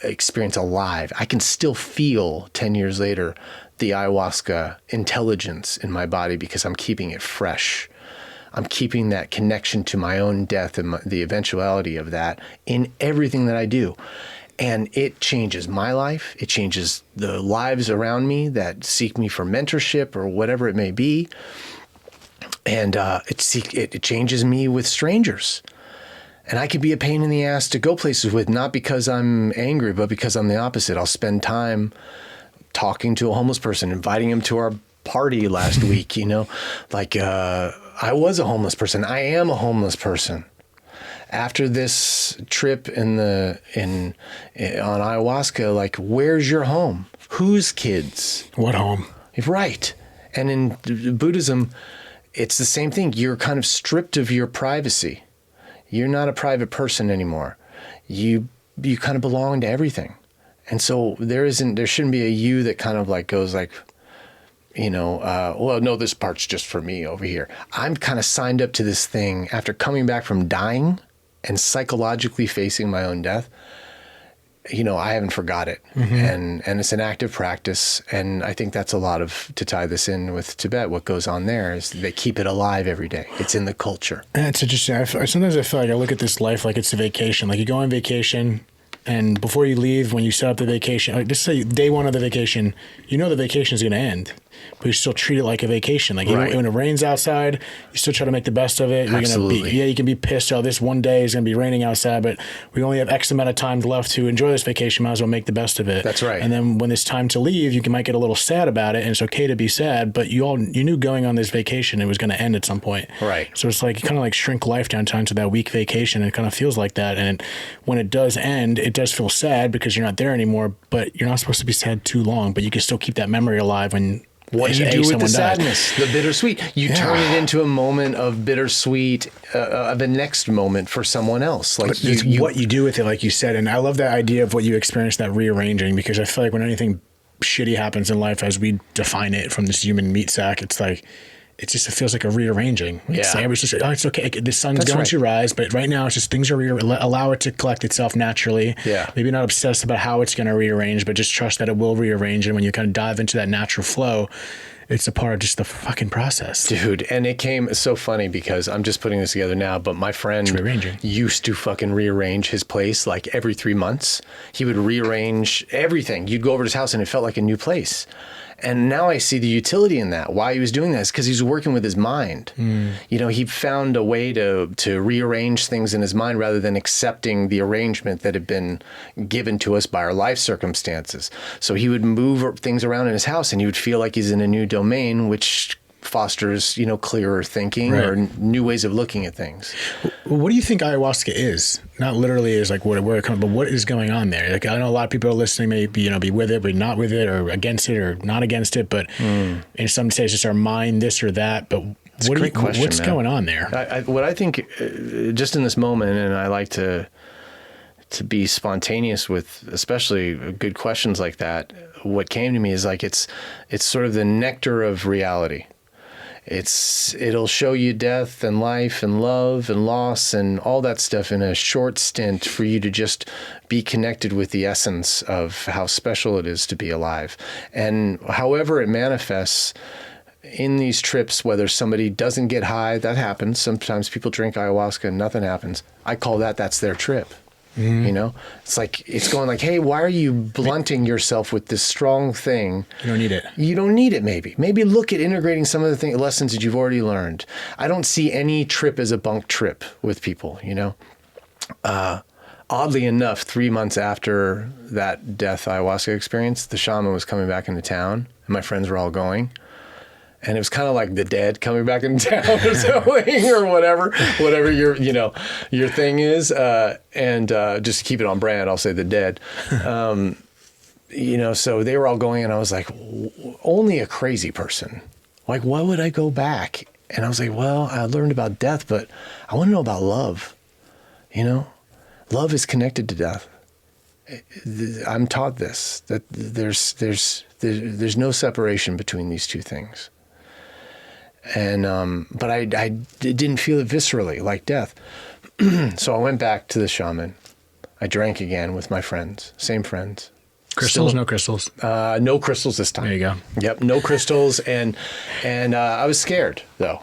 experience alive. I can still feel 10 years later the ayahuasca intelligence in my body because I'm keeping it fresh. I'm keeping that connection to my own death and the eventuality of that in everything that I do. And it changes my life. It changes the lives around me that seek me for mentorship or whatever it may be. And it changes me with strangers. And I could be a pain in the ass to go places with, not because I'm angry, but because I'm the opposite. I'll spend time talking to a homeless person, inviting him to our party last week, like I was a homeless person. I am a homeless person. After this trip on ayahuasca, like, where's your home? Whose kids? What home? Right. And in Buddhism, it's the same thing. You're kind of stripped of your privacy. You're not a private person anymore. You kind of belong to everything. And so there shouldn't be a you that kind of like goes like, well, no, this part's just for me over here. I'm kind of signed up to this thing after coming back from dying and psychologically facing my own death. I haven't forgot it. Mm-hmm. And it's an active practice. And I think that's a lot to tie this in with Tibet. What goes on there is they keep it alive every day. It's in the culture. And it's interesting. Sometimes I feel like I look at this life like it's a vacation. Like you go on vacation, and before you leave, when you set up the vacation, like just say day one of the vacation, the vacation is going to end, but you still treat it like a vacation. Like right. When it rains outside, you still try to make the best of it. Absolutely. You can be pissed. Oh, this one day is going to be raining outside, but we only have X amount of time left to enjoy this vacation. Might as well make the best of it. That's right. And then when it's time to leave, you might get a little sad about it, and it's okay to be sad, but you knew going on this vacation, it was going to end at some point. Right. So it's like you kind of like shrink life down to that week vacation, and it kind of feels like that. And when it does end, it does feel sad because you're not there anymore, but you're not supposed to be sad too long, but you can still keep that memory alive when what do you do with the sadness, the bittersweet? You turn it into a moment of bittersweet, of a next moment for someone else. Like what you do with it, like you said. And I love that idea of what you experienced, that rearranging, because I feel like when anything shitty happens in life, as we define it from this human meat sack, it's like, it feels like a rearranging. It's okay. The sun's going to rise, but right now it's just things are allow it to collect itself naturally. Yeah. Maybe not obsessed about how it's going to rearrange, but just trust that it will rearrange. And when you kind of dive into that natural flow, it's a part of just the fucking process. Dude, and it came so funny because I'm just putting this together now, but my friend used to fucking rearrange his place like every 3 months. He would rearrange everything. You'd go over to his house and it felt like a new place. And now I see the utility in that. Why he was doing that is because he's working with his mind. He found a way to rearrange things in his mind rather than accepting the arrangement that had been given to us by our life circumstances. So he would move things around in his house and he would feel like he's in a new domain, which fosters, clearer thinking or new ways of looking at things. What do you think ayahuasca is? Not literally is like where it comes, but what is going on there? Like I know a lot of people are listening, maybe be with it, but not with it, or against it, or not against it. But in some cases, it's our mind, this or that. But what's going on there? What I think, just in this moment, and I like to be spontaneous with, especially good questions like that. What came to me is like it's sort of the nectar of reality. It'll show you death and life and love and loss and all that stuff in a short stint for you to just be connected with the essence of how special it is to be alive. And however it manifests in these trips, whether somebody doesn't get high, that happens. Sometimes people drink ayahuasca and nothing happens. I call that's their trip. It's like, it's going like, hey, why are you blunting yourself with this strong thing? You don't need it. You don't need it, maybe look at integrating some of the lessons that you've already learned. I don't see any trip as a bunk trip with people, oddly enough, 3 months after that death ayahuasca experience, the shaman was coming back into town and my friends were all going. And it was kind of like the dead coming back into town or something, or whatever your thing is. And just to keep it on brand, I'll say the dead. So they were all going, and I was like, only a crazy person. Like, why would I go back? And I was like, well, I learned about death, but I want to know about love. Love is connected to death. I'm taught this, that there's no separation between these two things. And but I didn't feel it viscerally like death. So I went back to the shaman. I drank again with my friends, same friends. Crystals? No crystals? No crystals this time. There you go. Yep, no crystals. And I was scared, though.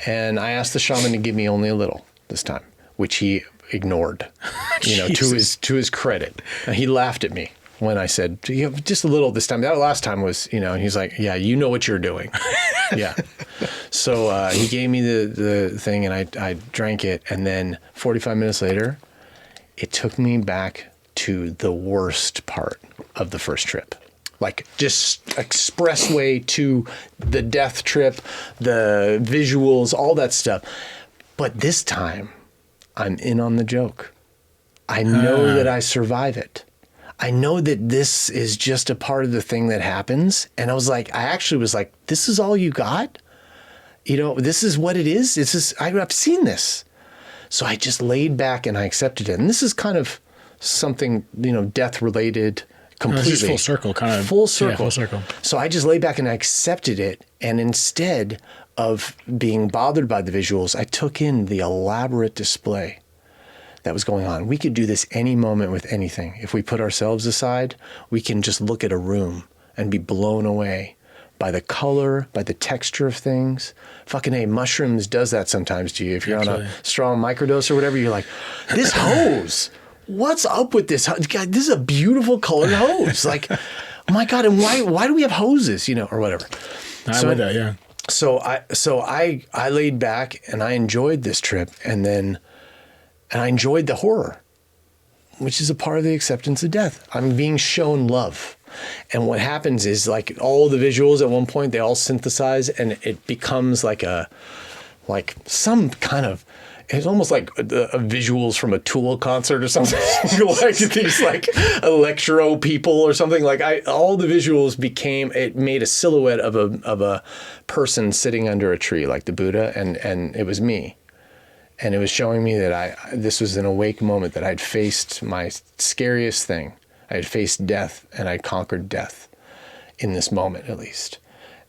And I asked the shaman to give me only a little this time, which he ignored, to his credit. And he laughed at me when I said, just a little this time. That last time was, and he's like, yeah, you know what you're doing. Yeah. So he gave me the thing, and I drank it. And then 45 minutes later, it took me back to the worst part of the first trip. Like just expressway to the death trip, the visuals, all that stuff. But this time, I'm in on the joke. I know that I survive it. I know that this is just a part of the thing that happens. And I actually was like, this is all you got? This is what it is? I've seen this. So I just laid back and I accepted it. And this is kind of something, death related completely. This is full circle, kind of. Full circle. Yeah, full circle. So I just laid back and I accepted it. And instead of being bothered by the visuals, I took in the elaborate display that was going on. We could do this any moment with anything. If we put ourselves aside, we can just look at a room and be blown away by the color, by the texture of things. Fucking A, mushrooms does that sometimes to you. If you're on a strong microdose or whatever, you're like, this hose, what's up with this? God, this is a beautiful colored hose. Like, oh my God, and why do we have hoses, or whatever? I read that, yeah. So I laid back and I enjoyed this trip, and I enjoyed the horror, which is a part of the acceptance of death. I'm being shown love. And what happens is, like, all the visuals at one point, they all synthesize, and it becomes like some kind of, it's almost like visuals from a Tool concert or something. Like these like electro people or something. Like all the visuals it made a silhouette of a person sitting under a tree, like the Buddha, and it was me. And it was showing me that this was an awake moment, that I'd faced my scariest thing. I had faced death, and I'd conquered death in this moment, at least.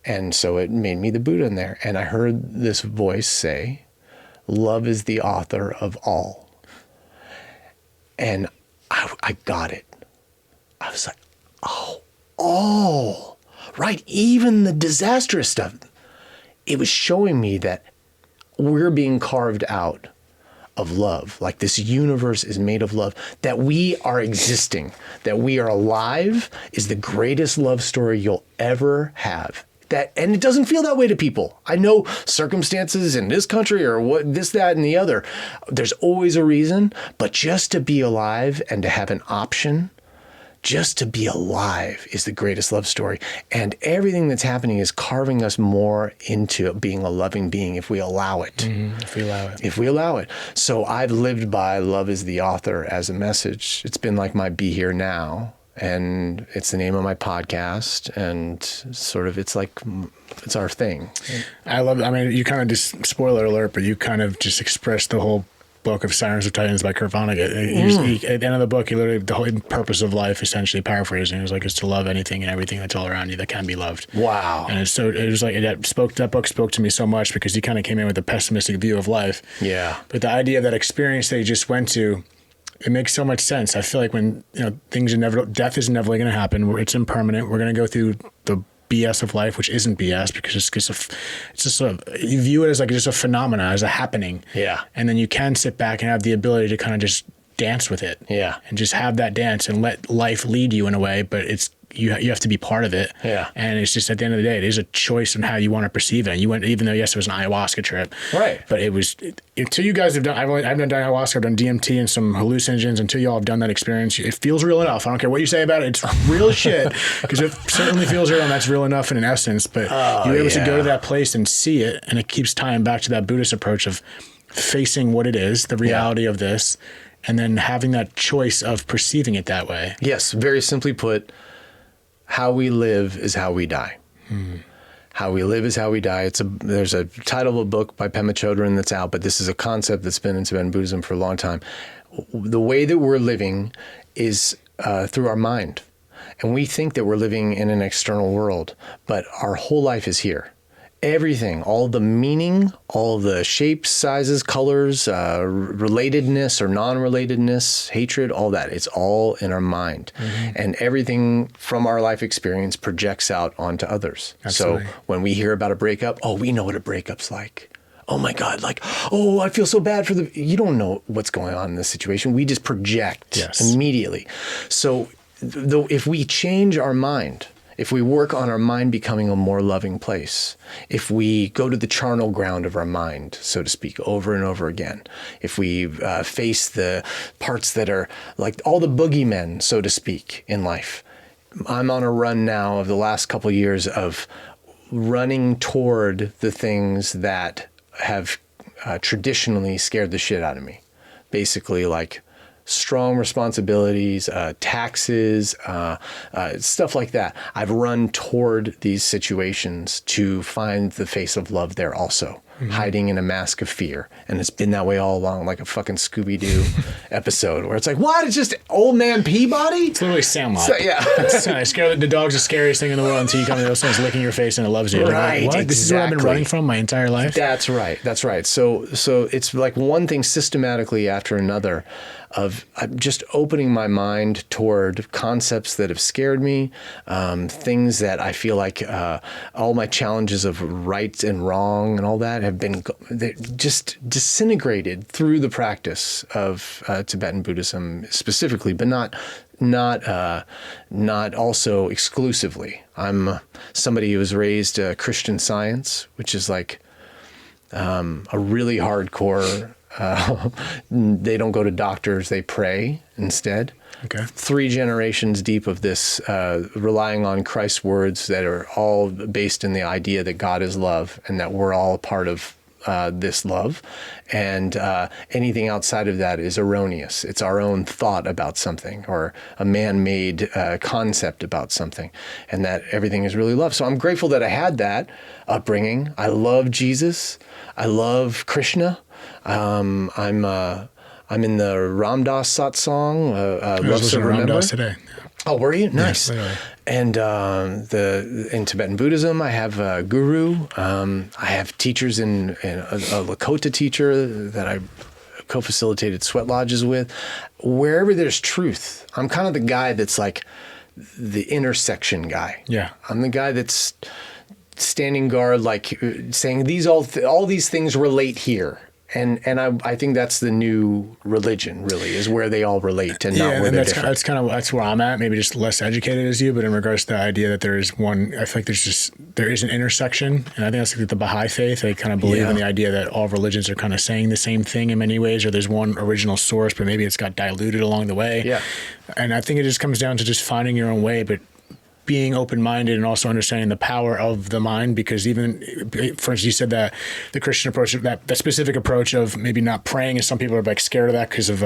And so it made me the Buddha in there. And I heard this voice say, love is the author of all. And I got it. I was like, oh, right. Even the disastrous stuff. It was showing me that we're being carved out of love. Like this universe is made of love, that we are existing, that we are alive is the greatest love story you'll ever have. And it doesn't feel that way to people. I know circumstances in this country or what, this, that, and the other, there's always a reason, but just to be alive and to have an option, just to be alive is the greatest love story. And everything that's happening is carving us more into being a loving being if we allow it. Mm-hmm. If we allow it. So I've lived by love is the author as a message. It's been like my Be Here Now. And it's the name of my podcast, and sort of it's our thing. I love it. I mean, you kind of just, spoiler alert, but you kind of just expressed the whole book of Sirens of Titans by Kurt Vonnegut. At the end of the book, he literally, the whole purpose of life, essentially paraphrasing, it was like, is to love anything and everything that's all around you that can be loved. Wow. And that book spoke to me so much because he kind of came in with a pessimistic view of life. Yeah. But the idea of that experience that he just went to, it makes so much sense. I feel like when things are death is never going to happen. It's impermanent. We're going to go through the BS of life, which isn't BS because you view it as like just a phenomena, as a happening. Yeah. And then you can sit back and have the ability to kind of just dance with it. Yeah. And just have that dance and let life lead you in a way, but you have to be part of it. Yeah. And it's just, at the end of the day, it is a choice on how you want to perceive it. And you went, even though, yes, it was an ayahuasca trip. Right. But until you guys have done, I've done ayahuasca, I've done DMT and some hallucinogens. Until y'all have done that experience, it feels real enough. I don't care what you say about it. It's real shit, because it certainly feels real, and that's real enough in an essence. But you're able to go to that place and see it. And it keeps tying back to that Buddhist approach of facing what it is, the reality of this, and then having that choice of perceiving it that way. Yes. Very simply put, how we live is how we die. How we live is how we die. There's a title of a book by Pema Chodron that's out, but this is a concept that's been in Tibetan Buddhism for a long time. The way that we're living is through our mind. And we think that we're living in an external world, but our whole life is here. Everything, all the meaning, all the shapes, sizes, colors, relatedness or non-relatedness, hatred, all that, it's all in our mind. Mm-hmm. And everything from our life experience projects out onto others. Absolutely. So when we hear about a breakup, we know what a breakup's like. oh my God, like, oh, I feel so bad for you don't know what's going on in this situation. We just project immediately. So if we change our mind, if we work on our mind becoming a more loving place, if we go to the charnel ground of our mind, so to speak, over and over again, if we face the parts that are like all the boogeymen, so to speak, in life. I'm on a run now of the last couple of years of running toward the things that have traditionally scared the shit out of me. Basically, like strong responsibilities, taxes, stuff like that. I've run toward these situations to find the face of love there also, hiding in a mask of fear. And it's been that way all along, like a fucking Scooby-Doo episode where it's like, what? It's just old man Peabody? It's literally Sandlot. So, yeah. The dog's the scariest thing in the world until you come to someone's licking your face and it loves you. Right, like, what? Exactly. This is what I've been running from my entire life? That's right. So it's like one thing systematically after another of just opening my mind toward concepts that have scared me, things that I feel like all my challenges of right and wrong and all that have been just disintegrated through the practice of Tibetan Buddhism specifically, but not also exclusively. I'm somebody who was raised Christian Science, which is like a really hardcore. They don't go to doctors, they pray instead. Okay. 3 generations deep of this, relying on Christ's words that are all based in the idea that God is love and that we're all a part of this love. And anything outside of that is erroneous. It's our own thought about something or a man-made concept about something, and that everything is really love. So I'm grateful that I had that upbringing. I love Jesus. I love Krishna. I'm in the Ram Dass satsang. I was listening to Ram Dass today. Oh, were you? Nice. Yeah, and in Tibetan Buddhism, I have a guru. I have teachers in a Lakota teacher that I co-facilitated sweat lodges with. Wherever there's truth, I'm kind of the guy that's like the intersection guy. Yeah. I'm the guy that's standing guard, like saying all these things relate here. And I think that's the new religion, really, is where they all relate and not where they're different. That's where I'm at. Maybe just less educated as you, but in regards to the idea that there is one, I feel like there is an intersection, and I think that's like the Baha'i faith. They kind of believe in the idea that all religions are kind of saying the same thing in many ways, or there's one original source, but maybe it's got diluted along the way. Yeah, and I think it just comes down to just finding your own way, but being open-minded and also understanding the power of the mind, because even, for instance, you said that the Christian approach, that specific approach of maybe not praying, and some people are like scared of that because of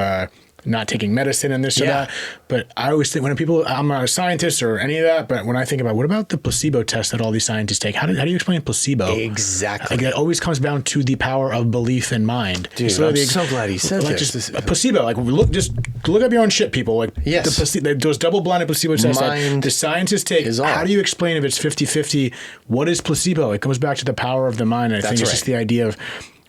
not taking medicine and this or that. But I always think I'm not a scientist or any of that, but when I think about what about the placebo test that all these scientists take, how do you explain placebo? Exactly. Like, it always comes down to the power of belief and mind. Dude, so I'm so glad he said like this. Just a placebo, like look up your own shit, people. Like those double-blinded placebo tests that the scientists take. How do you explain if it's 50-50? What is placebo? It comes back to the power of the mind. And I think it's just the idea of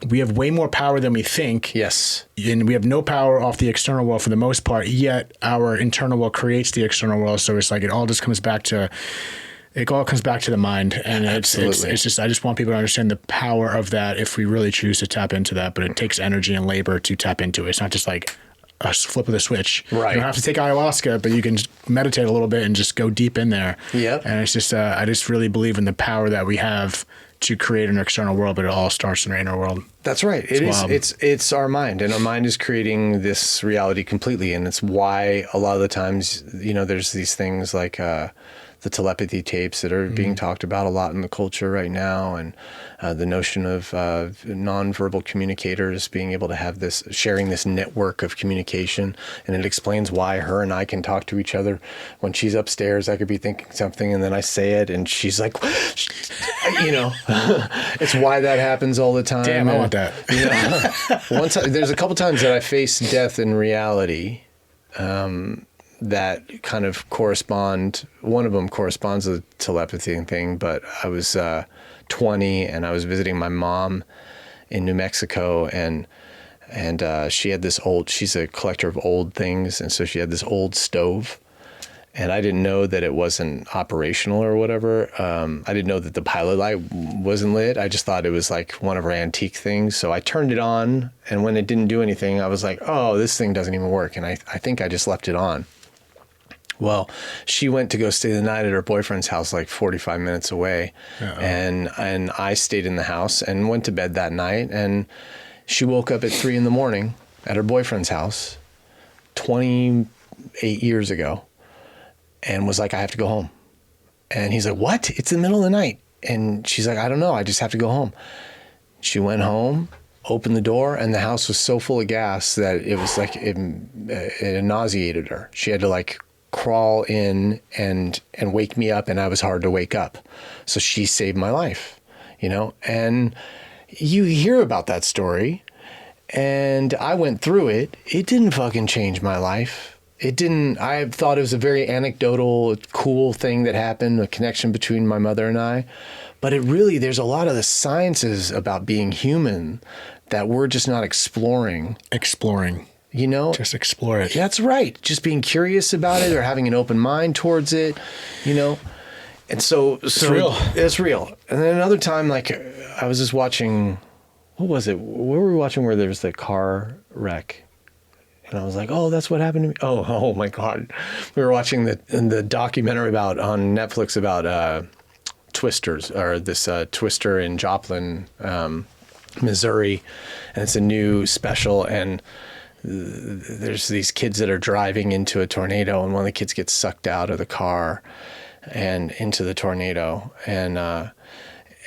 we have way more power than we think. Yes. And we have no power off the external world for the most part, yet our internal world creates the external world. So it's like it all comes back to the mind. And it's just, I just want people to understand the power of that if we really choose to tap into that. But it takes energy and labor to tap into it. It's not just like a flip of the switch. Right. You don't have to take ayahuasca, but you can meditate a little bit and just go deep in there. Yep. And it's just, I just really believe in the power that we have to create an external world, but it all starts in our inner world. That's right. It's our mind, and our mind is creating this reality completely. And it's why a lot of the times, there's these things like the telepathy tapes that are being talked about a lot in the culture right now, and the notion of nonverbal communicators being able to have sharing this network of communication. And it explains why her and I can talk to each other. When she's upstairs, I could be thinking something and then I say it and she's like, it's why that happens all the time. Damn, I want that. There's a couple times that I faced death in reality, that kind of correspond. One of them corresponds to the telepathy thing, but I was 20 and I was visiting my mom in New Mexico, and she had this she's a collector of old things, and so she had this old stove, And I didn't know that it wasn't operational or whatever. I didn't know that the pilot light wasn't lit. I just thought it was like one of our antique things. So I turned it on, and when it didn't do anything, I was like, oh, this thing doesn't even work. And I think I just left it on. Well, she went to go stay the night at her boyfriend's house, like 45 minutes away. And I stayed in the house and went to bed that night. And she woke up at 3 a.m. at her boyfriend's house 28 years ago. And was like, I have to go home. And he's like, what? It's the middle of the night. And she's like, I don't know. I just have to go home. She went home, opened the door, and the house was so full of gas that it was like, it nauseated her. She had to like crawl in and wake me up, and I was hard to wake up. So she saved my life, you know? And you hear about that story, and I went through it. It didn't fucking change my life. It didn't. I thought it was a very anecdotal, cool thing that happened, a connection between my mother and I. But it really, there's a lot of the sciences about being human that we're just not exploring. You know? Just explore it. That's right. Just being curious about it or having an open mind towards it, you know? And so it's real. It's real. And then another time, like, I was just watching, what was it? What were we watching where there was the car wreck? And I was like, oh, that's what happened to me. Oh my God. We were watching the documentary on Netflix about twisters, or this twister in Joplin, Missouri. And it's a new special. And there's these kids that are driving into a tornado, and one of the kids gets sucked out of the car and into the tornado. And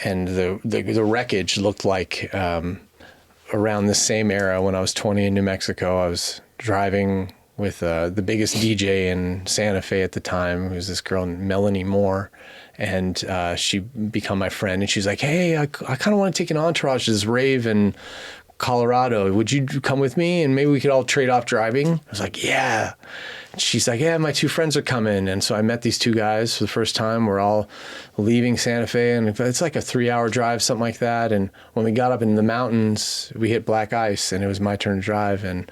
the wreckage looked like around the same era when I was 20 in New Mexico. I was driving with the biggest DJ in Santa Fe at the time, who was this girl, Melanie Moore, and she become my friend. And she's like, hey, I kind of want to take an entourage to this rave in Colorado. Would you come with me? And maybe we could all trade off driving. I was like, yeah. She's like, yeah, my 2 friends are coming. And so I met these 2 guys for the first time. We're all leaving Santa Fe, and it's like a 3-hour drive, something like that. And when we got up in the mountains, we hit black ice, and it was my turn to drive. And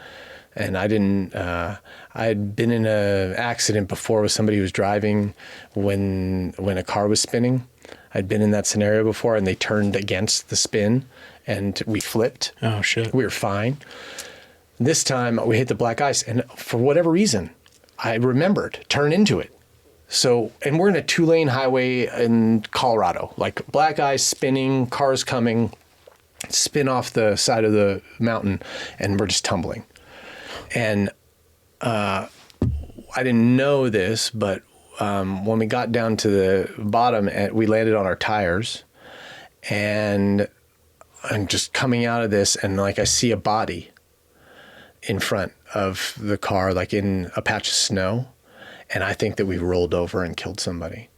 I didn't, I had been in an accident before with somebody who was driving when a car was spinning. I'd been in that scenario before, and they turned against the spin, and we flipped. Oh, shit. We were fine. This time we hit the black ice, and for whatever reason, I remembered, turn into it. So, and we're in a 2-lane highway in Colorado, like black ice, spinning, cars coming, spin off the side of the mountain, and we're just tumbling. And I didn't know this, but when we got down to the bottom, we landed on our tires, and I'm just coming out of this, and like I see a body in front of the car, like in a patch of snow. And I think that we rolled over and killed somebody.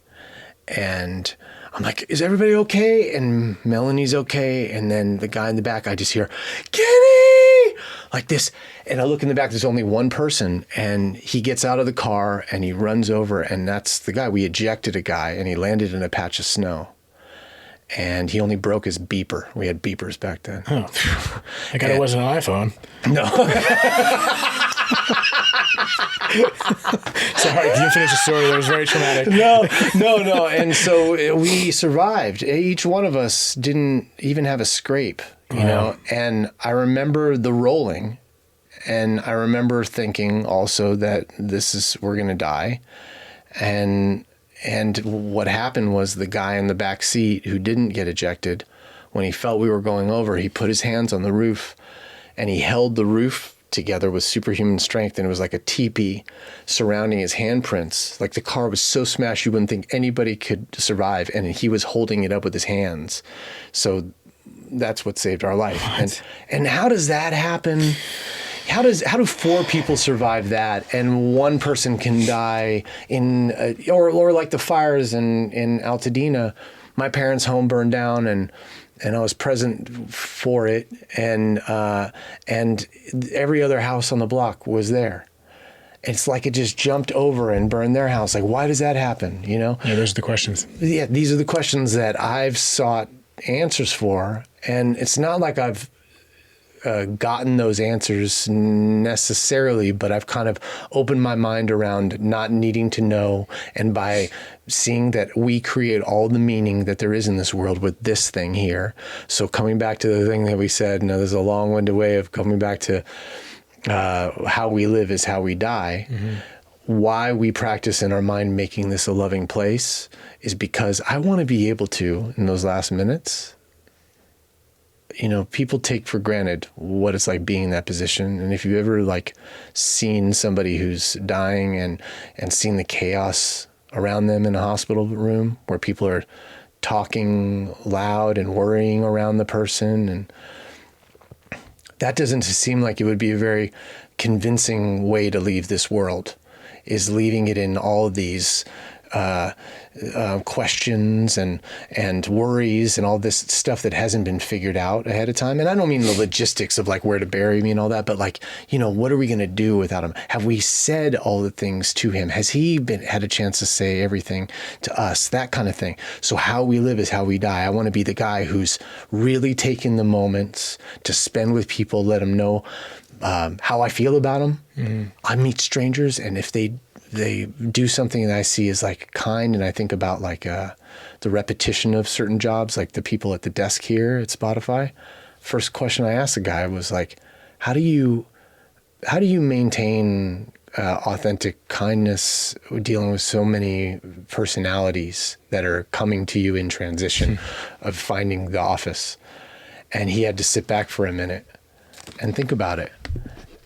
And I'm like, is everybody okay? And Melanie's okay. And then the guy in the back, I just hear, Kenny! Like this. And I look in the back, there's only one person. And he gets out of the car and he runs over. And that's the guy. We ejected a guy, and he landed in a patch of snow. And he only broke his beeper. We had beepers back then. Oh. I got it wasn't an iPhone. No. Sorry, can you finish the story? That was very traumatic. No. And so we survived. Each one of us didn't even have a scrape, you know? And I remember the rolling, and I remember thinking also that we're going to die. And what happened was the guy in the back seat who didn't get ejected, when he felt we were going over, he put his hands on the roof, and he held the roof together with superhuman strength, and it was like a teepee surrounding his handprints. Like the car was so smashed you wouldn't think anybody could survive, and he was holding it up with his hands. So that's what saved our life. And how does that happen? How do 4 people survive that, and 1 person can die in or like the fires in Altadena? My parents' home burned down, and I was present for it, and every other house on the block was there. It's like it just jumped over and burned their house. Like, why does that happen? You know? Yeah, those are the questions. Yeah, these are the questions that I've sought answers for, and it's not like I've gotten those answers necessarily, but I've kind of opened my mind around not needing to know, and by seeing that we create all the meaning that there is in this world with this thing here. So coming back to the thing that we said, there's a long-winded way of coming back to how we live is how we die. Mm-hmm. Why we practice in our mind making this a loving place is because I want to be able to, in those last minutes, people take for granted what it's like being in that position. And if you've ever seen somebody who's dying and seen the chaos around them in a hospital room where people are talking loud and worrying around the person, and that doesn't seem like it would be a very convincing way to leave this world, is leaving it in all of these questions and worries and all this stuff that hasn't been figured out ahead of time. And I don't mean the logistics of where to bury me and all that, but what are we going to do without him? Have we said all the things to him? Has he had a chance to say everything to us? That kind of thing. So how we live is how we die. I want to be the guy who's really taking the moments to spend with people, let them know how I feel about them. Mm-hmm. I meet strangers, and if they do something that I see as kind, and I think about the repetition of certain jobs, like the people at the desk here at Spotify. First question I asked the guy was how do you maintain authentic kindness dealing with so many personalities that are coming to you in transition of finding the office? And he had to sit back for a minute and think about it.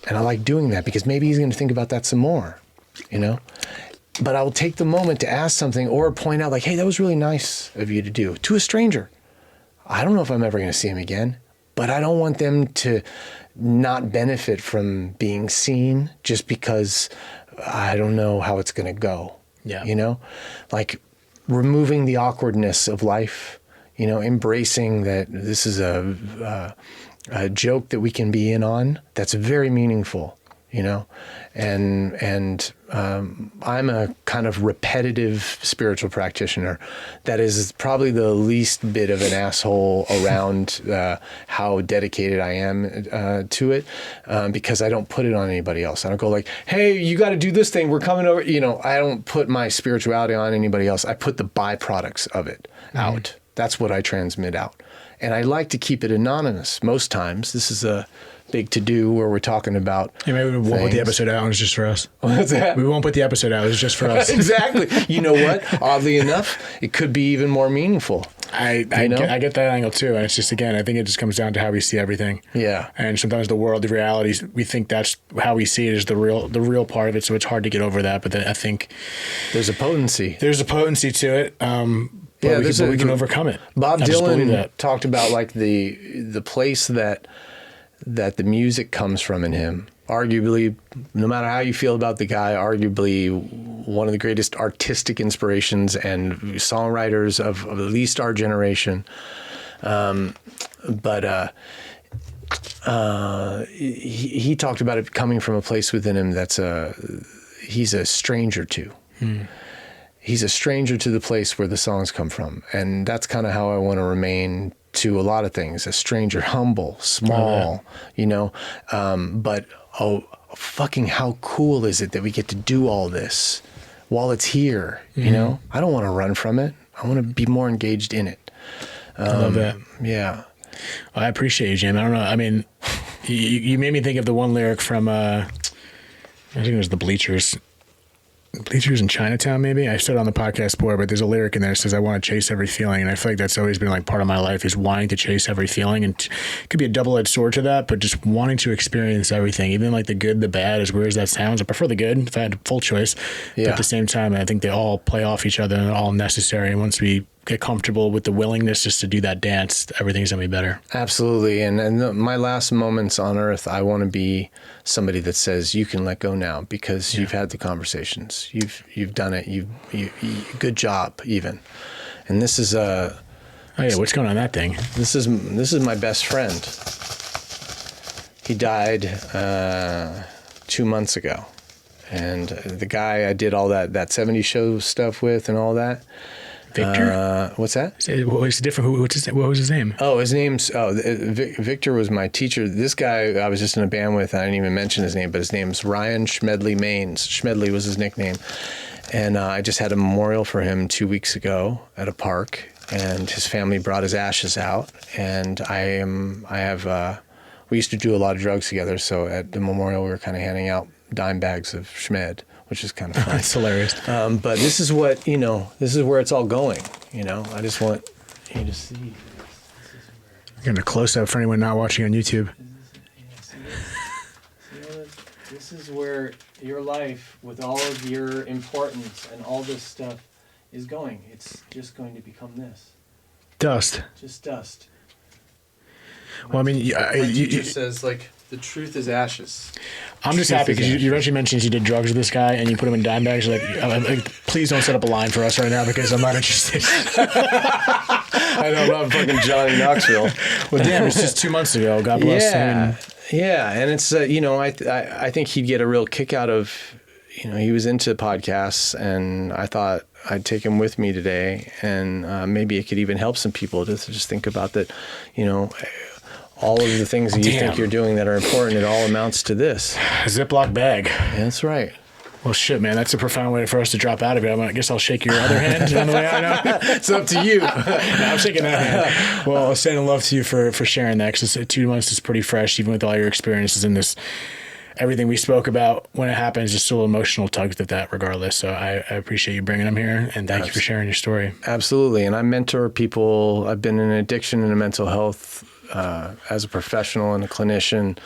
And I like doing that because maybe he's going to think about that some more. But I will take the moment to ask something or point out hey, that was really nice of you to do to a stranger. I don't know if I'm ever going to see him again, but I don't want them to not benefit from being seen just because I don't know how it's going to go. Yeah. Removing the awkwardness of life, embracing that this is a joke that we can be in on that's very meaningful. And I'm a kind of repetitive spiritual practitioner that is probably the least bit of an asshole around how dedicated I am to it, because I don't put it on anybody else. I don't go hey, you got to do this thing. We're coming over. I don't put my spirituality on anybody else. I put the byproducts of it out. That's what I transmit out. And I like to keep it anonymous most times. This is a big to-do where we're talking about maybe we won't put the episode out. It's just for us. What's that? We won't put the episode out. It's just for us. Exactly. You know what? Oddly enough, it could be even more meaningful. I get that angle too. And it's just, again, I think it just comes down to how we see everything. Yeah. And sometimes the world, the realities, we think that's how we see it is the real part of it. So it's hard to get over that. But then I think there's a potency. There's a potency to it. But we can overcome it. Bob Dylan talked about the place that the music comes from in him. Arguably, no matter how you feel about the guy, arguably one of the greatest artistic inspirations and songwriters of at least our generation. He talked about it coming from a place within him he's a stranger to. He's a stranger to the place where the songs come from. And that's kind of how I want to remain to a lot of things. A stranger, humble, small, but fucking how cool is it that we get to do all this while it's here, I don't want to run from it. I want to be more engaged in it. I love that. Yeah. Well, I appreciate you, Jim. I don't know. I mean, you made me think of the one lyric from, I think it was the Bleachers in Chinatown, maybe. I said it on the podcast before, but there's a lyric in there that says, I want to chase every feeling. And I feel like that's always been part of my life, is wanting to chase every feeling. And it could be a double-edged sword to that, but just wanting to experience everything, even the good, the bad, as weird as that sounds. I prefer the good if I had full choice. Yeah. But at the same time, I think they all play off each other and they're all necessary. And once we get comfortable with the willingness just to do that dance, everything's going to be better. Absolutely. And my last moments on earth, I want to be somebody that says, you can let go now because you've had the conversations. You've done it. You good job even. And this is what's going on that thing? This is my best friend. He died 2 months ago. And the guy I did all that 70 show stuff with and all that, Victor? What's that? What's different? What was his name? Oh, his name's Victor was my teacher. This guy I was just in a band with. I didn't even mention his name, but his name's Ryan Schmedley Maines. Schmedley was his nickname, and I just had a memorial for him 2 weeks ago at a park, and his family brought his ashes out, and we used to do a lot of drugs together. So at the memorial, we were kind of handing out dime bags of Schmed, which is kind of fun. That's hilarious. But this is what, this is where it's all going, I just want you to see. Getting a close-up for anyone not watching on YouTube. This is where your life, with all of your importance and all this stuff, is going. It's just going to become this. Dust. Just dust. Well, I mean, it says, like, the truth is ashes. I'm just happy because you eventually mentioned you did drugs with this guy and you put him in dime bags. Like, please don't set up a line for us right now because I'm not interested. I know, I'm not fucking Johnny Knoxville. Well, damn, it's just 2 months ago. God bless. Yeah, and it's, I think he'd get a real kick out of, he was into podcasts, and I thought I'd take him with me today, and maybe it could even help some people to just think about that, all of the things that you think you're doing that are important, it all amounts to this. A Ziploc bag. Yeah, that's right. Well, shit, man, that's a profound way for us to drop out of it. I guess I'll shake your other hand on the way out now. It's up to you. No, I'm shaking that hand. Well, sending love to you for sharing that, because 2 months is pretty fresh, even with all your experiences in this. Everything we spoke about, when it happens, just still emotional tugs at that regardless. So I appreciate you bringing them here, and thank you for sharing your story. Absolutely. And I mentor people. I've been in addiction and mental health as a professional and a clinician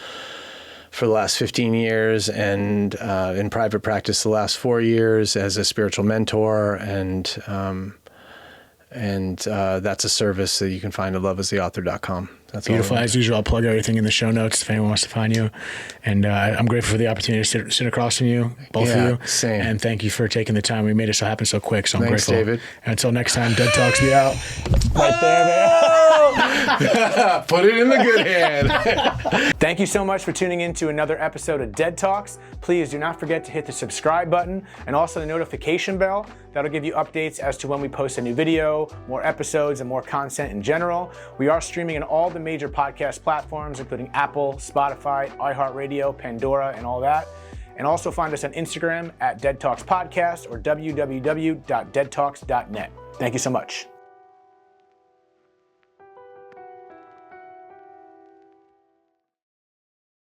for the last 15 years, and in private practice the last 4 years as a spiritual mentor, and that's a service that you can find at loveistheauthor.com. That's beautiful. As usual, I'll plug everything in the show notes if anyone wants to find you. And I'm grateful for the opportunity to sit across from you, both of you. Same. And thank you for taking the time. We made it happen so quick, so I'm Thanks, grateful. David. And until next time, Dead Talks me out. Right there, man. Put it in the good hand. Thank you so much for tuning in to another episode of Dead Talks. Please do not forget to hit the subscribe button and also the notification bell. That'll give you updates as to when we post a new video, more episodes, and more content in general. We are streaming on all the major podcast platforms, including Apple, Spotify, iHeartRadio, Pandora, and all that. And also find us on Instagram at Dead Talks Podcast or www.deadtalks.net. Thank you so much.